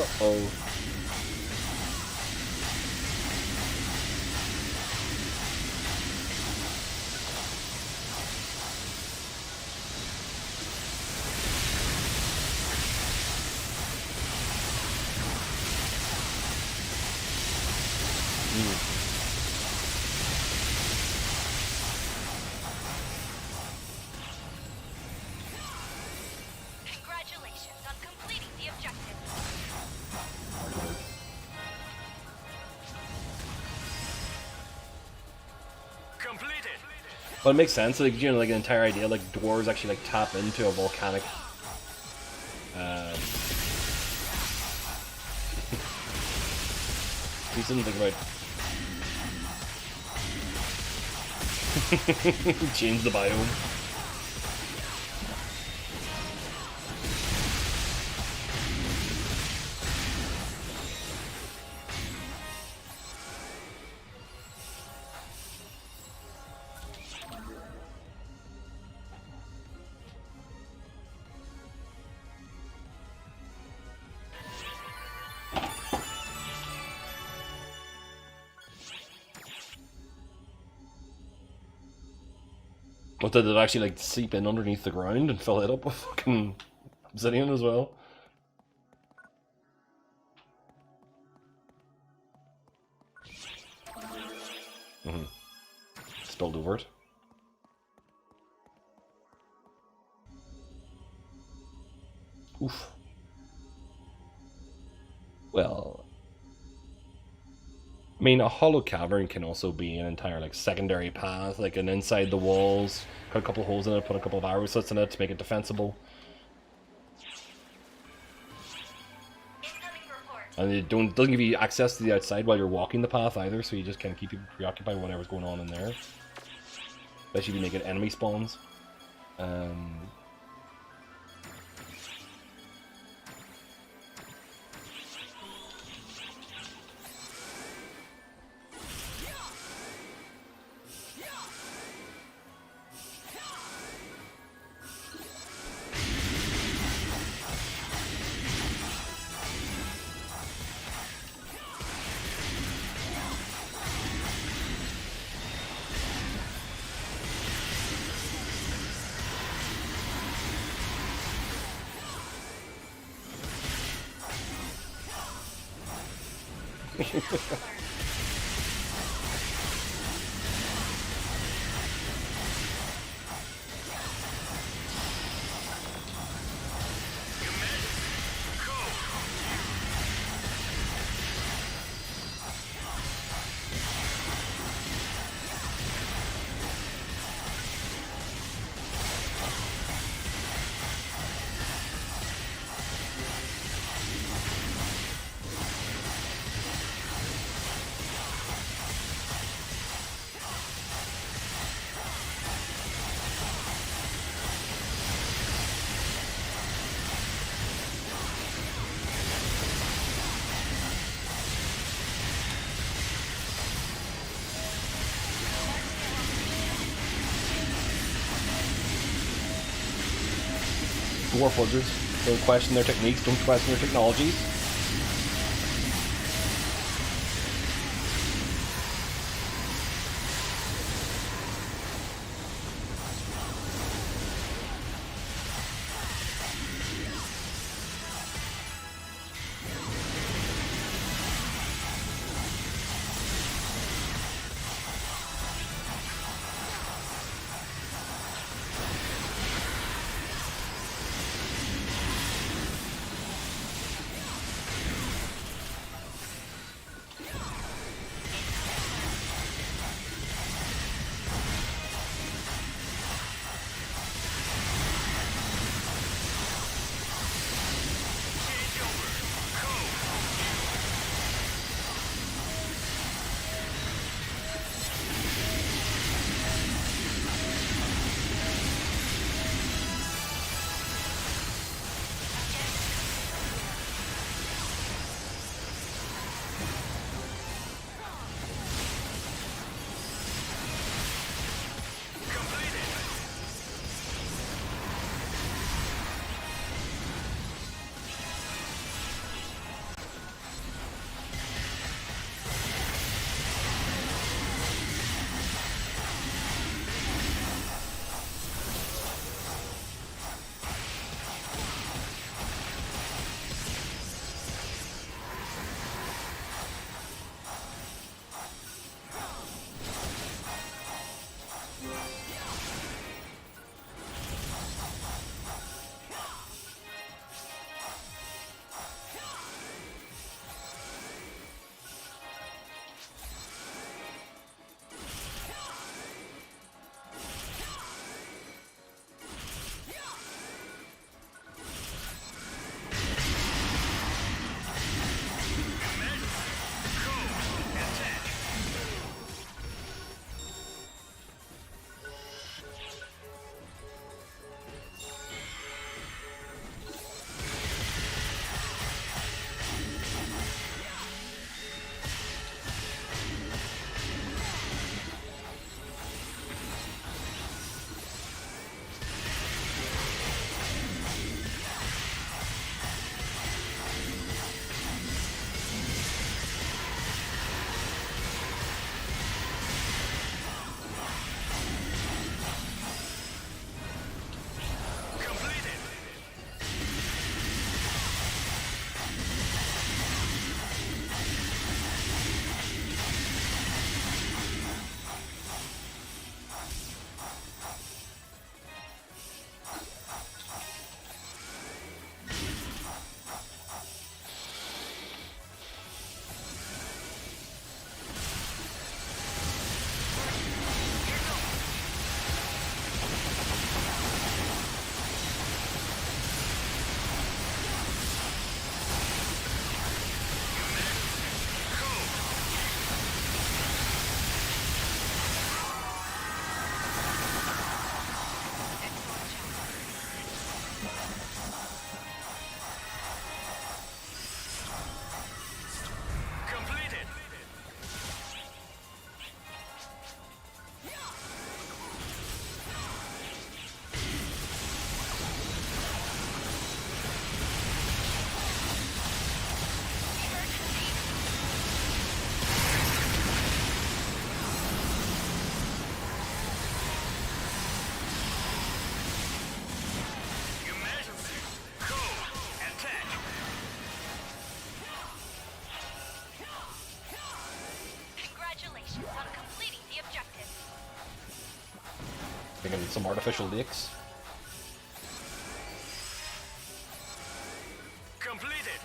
Uh-oh. Congratulations on completing the objective. Completed. But it makes sense, like, you know, like an entire idea, like dwarves actually like tap into a volcanic he didn't think about change the biome. What, did it actually like seep in underneath the ground and fill it up with fucking obsidian as well? Mm-hmm. Spilled over it. Oof. Well, I mean, a hollow cavern can also be an entire like secondary path, like an inside the walls, cut a couple holes in it, put a couple of arrow slits in it to make it defensible. Incoming report. And it doesn't give you access to the outside while you're walking the path either, so you just kind of keep you preoccupied with whatever's going on in there. Especially if you make it enemy spawns. dwarf wizards. Don't question their techniques, don't question their technologies. Thinking some artificial lakes. Completed.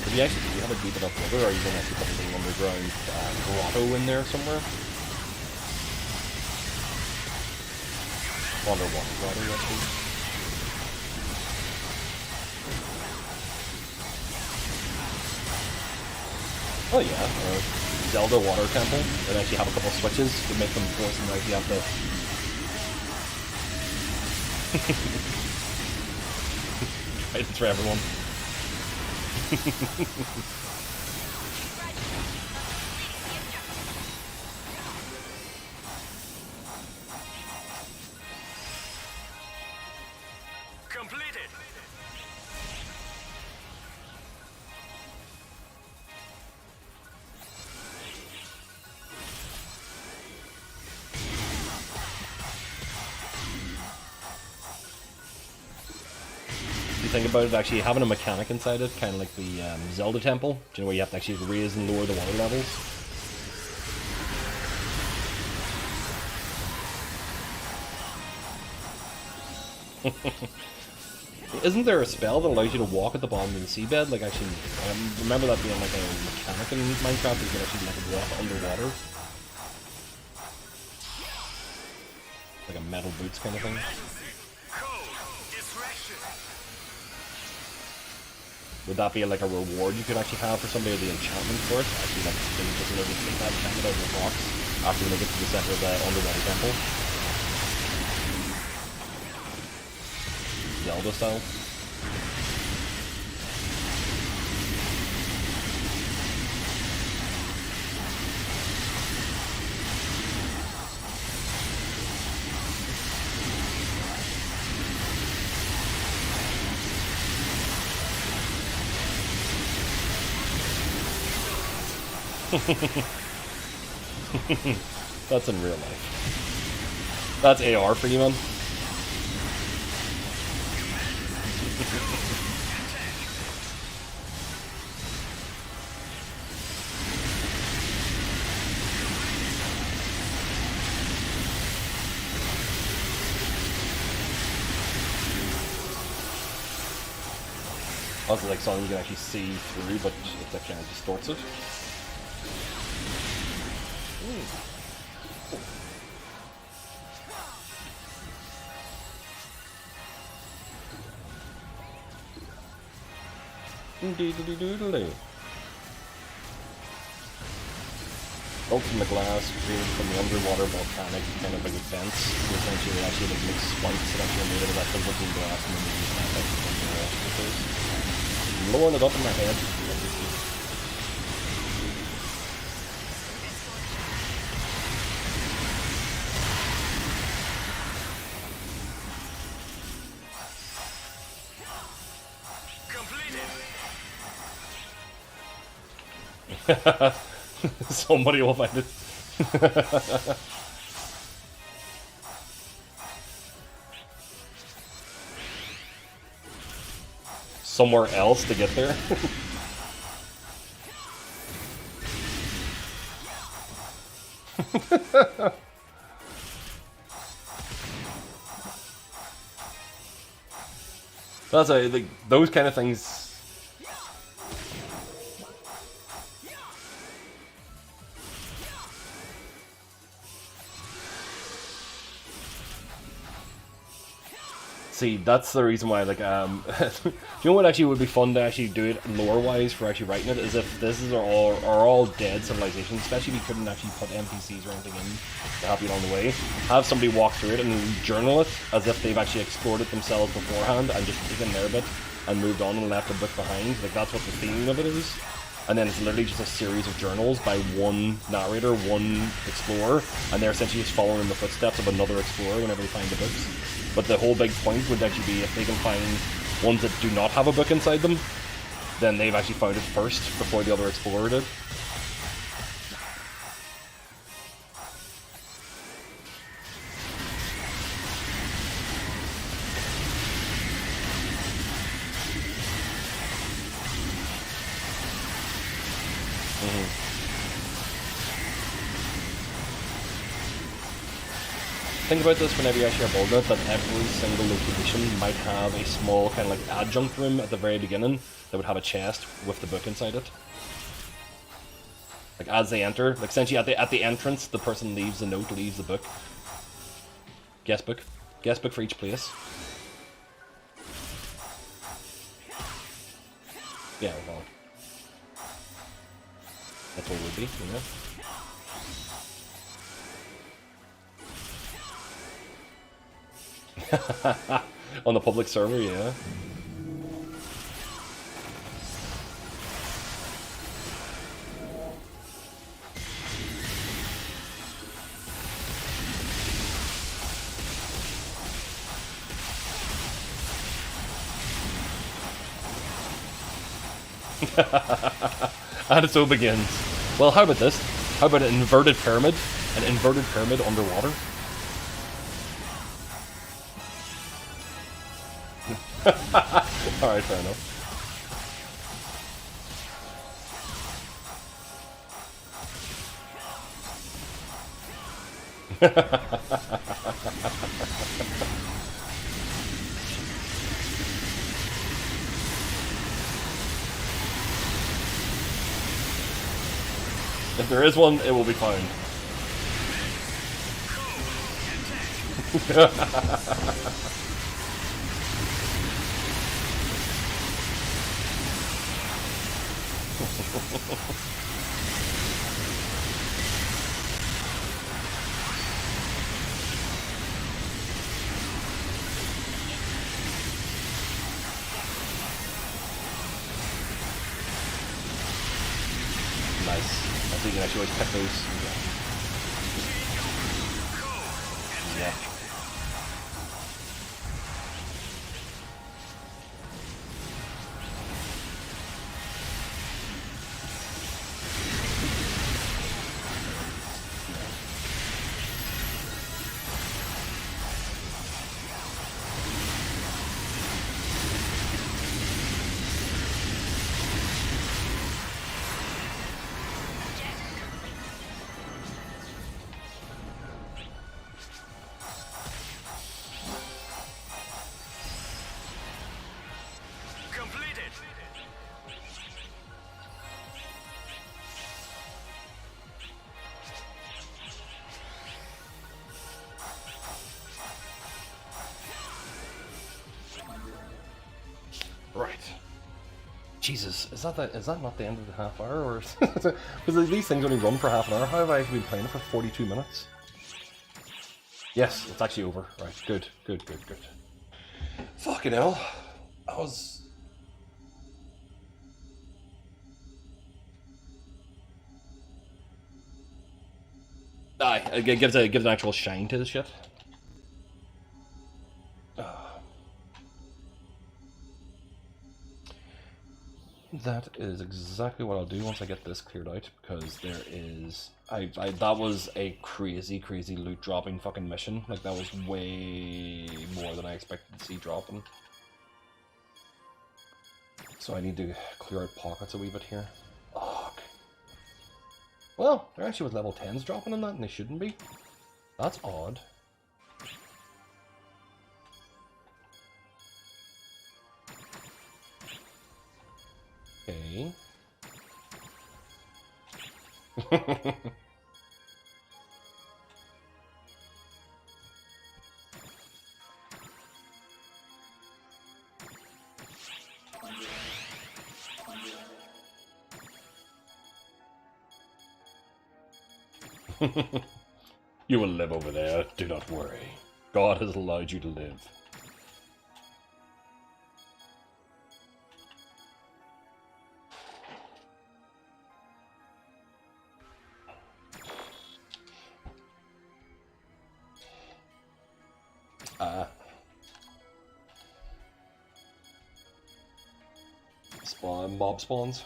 Do you have a deep enough river, or are you going to actually put an underground grotto in there somewhere? Underwater grotto, I suppose. Oh yeah, Zelda Water Temple. They actually have a couple of switches to make them force them actually have to. Right, it's for everyone. Completed. If you think about it, actually having a mechanic inside it, kind of like the Zelda temple, do you know where you have to actually raise and lower the water levels? Isn't there a spell that allows you to walk at the bottom of the seabed? Like, actually, I remember that being like a mechanic in Minecraft. You can actually like walk underwater, like a metal boots kind of thing. Code. Distraction. Would that be like a reward you could actually have for somebody or the enchantment for it? Actually, like they just literally take that enchantment out of the box after they get to the center of the underwater temple. Zelda style. That's in real life. That's AR for you, man. Also, like something you can actually see through, but it like, kind of distorts it. Doodly-doodly. Built from the glass, created from the underwater volcanic kind of like vents. Essentially, actually like mixed spikes that actually made it that physical glass, and then they use that like from the rest of the place. Blowing it up in my head. Somebody will find it. Somewhere else to get there. That's like those kind of things. See, that's the reason why, like, you know what actually would be fun to actually do it lore-wise for actually writing it, is if this is are all dead civilizations, especially if you couldn't actually put NPCs or anything in to help you along the way. Have somebody walk through it and journal it as if they've actually explored it themselves beforehand and just taken their bit and moved on and left a book behind. Like, that's what the theme of it is. And then it's literally just a series of journals by one narrator, one explorer, and they're essentially just following in the footsteps of another explorer whenever they find the books. But the whole big point would actually be if they can find ones that do not have a book inside them, then they've actually found it first before the other explorer did. Think about this whenever you actually are building it, that every single location might have a small kind of like adjunct room at the very beginning that would have a chest with the book inside it. Like as they enter, like essentially at the entrance, the person leaves the note, leaves the book. Guest book for each place. Yeah, well, that's what it would be, you know. On the public server, yeah. And so begins. Well, how about this? How about an inverted pyramid? An inverted pyramid underwater? Alright, fair enough. If there is one, it will be found. Nice. I think you can actually always pick those. Yeah. Completed. Right. Jesus, is that not the end of the half hour, or because these things only run for half an hour? How have I actually been playing for 42 minutes? Yes, it's actually over. Right, good. Fucking hell, that was. Aye, it gives an actual shine to the shit. That is exactly what I'll do once I get this cleared out, because there is... that was a crazy loot dropping fucking mission. Like, that was way more than I expected to see dropping. So I need to clear out pockets a wee bit here. Fuck. Well, there actually was level 10s dropping in that, and they shouldn't be. That's odd. Okay. You will live over there, do not worry. God has allowed you to live. Mob spawns.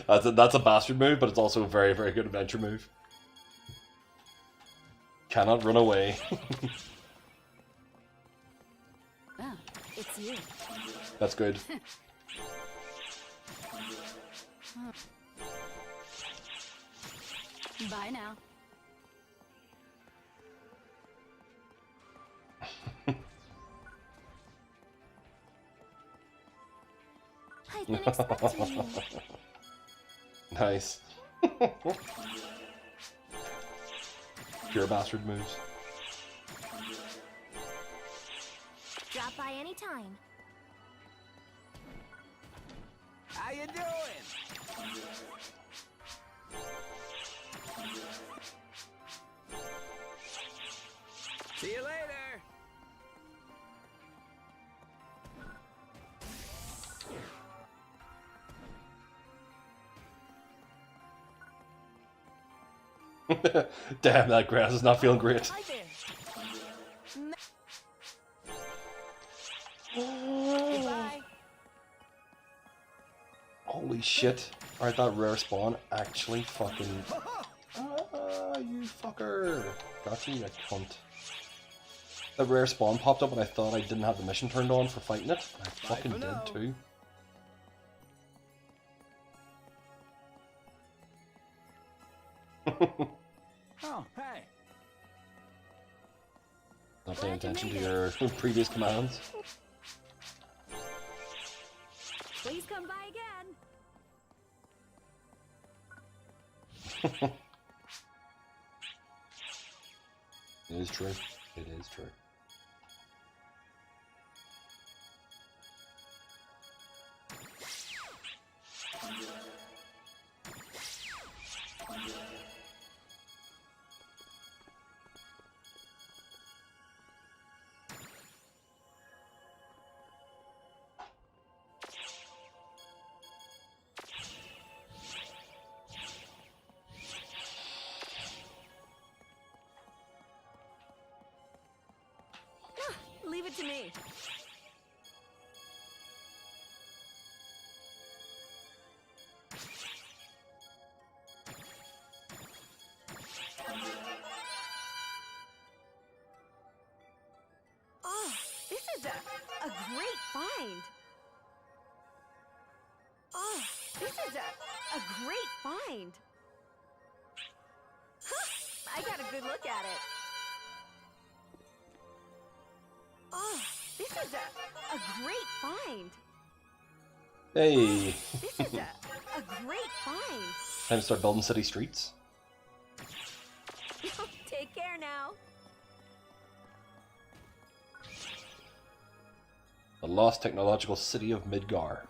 That's a bastard move, but it's also a very good adventure move. Cannot run away. Oh, it's you. That's good. Bye now. I've been expecting you. Nice. Pure bastard moves. Drop by anytime. How you doing? See you later. Damn, that grass is not feeling great. Hi there. Goodbye. Holy shit. Alright, that rare spawn actually fucking... you fucker. Got you, you cunt. That rare spawn popped up and I thought I didn't have the mission turned on for fighting it. And I fucking for did now. too. Oh, hey. Not paying attention to your previous commands. Please come by again. It is true. It is true. Leave it to me. Oh, this is a great find. Oh, this is a great find. Huh, I got a good look at it. Oh, this is a great find. Hey! This is a great find. Time to start building city streets. Take care now. The lost technological city of Midgar.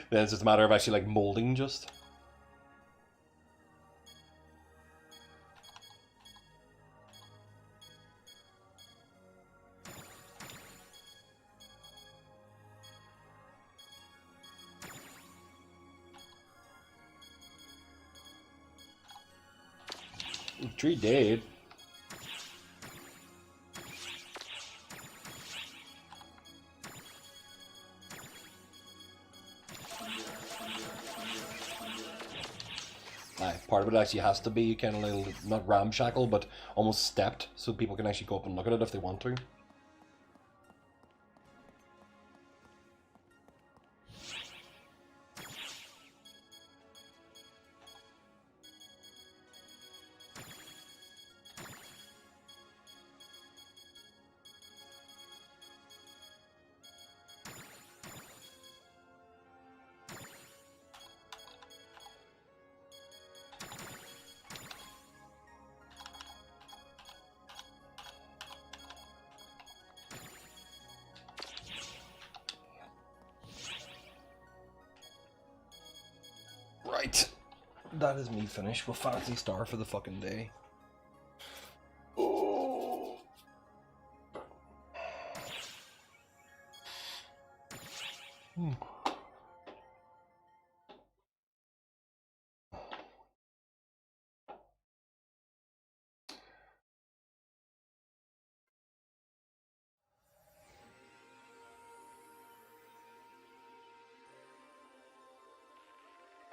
Then it's just a matter of actually like molding just. Tree dead. Part of it actually has to be kind of like, not ramshackle, but almost stepped, so people can actually go up and look at it if they want to. Right. That is me finished with Fantasy Star for the fucking day. Oh.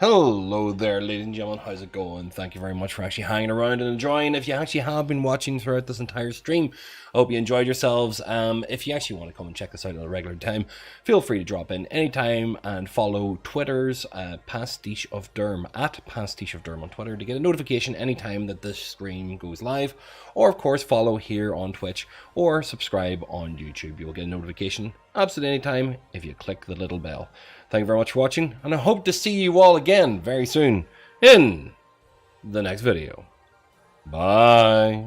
Hello there, ladies and gentlemen. How's it going? Thank you very much for actually hanging around and enjoying. If you actually have been watching throughout this entire stream, I hope you enjoyed yourselves. If you actually want to come and check this out at a regular time, feel free to drop in anytime and follow Twitter's Pasticheofskin at Pasticheofskin on Twitter to get a notification anytime that this stream goes live. Or, of course, follow here on Twitch or subscribe on YouTube. You'll get a notification absolutely anytime if you click the little bell. Thank you very much for watching, and I hope to see you all again very soon in the next video. Bye.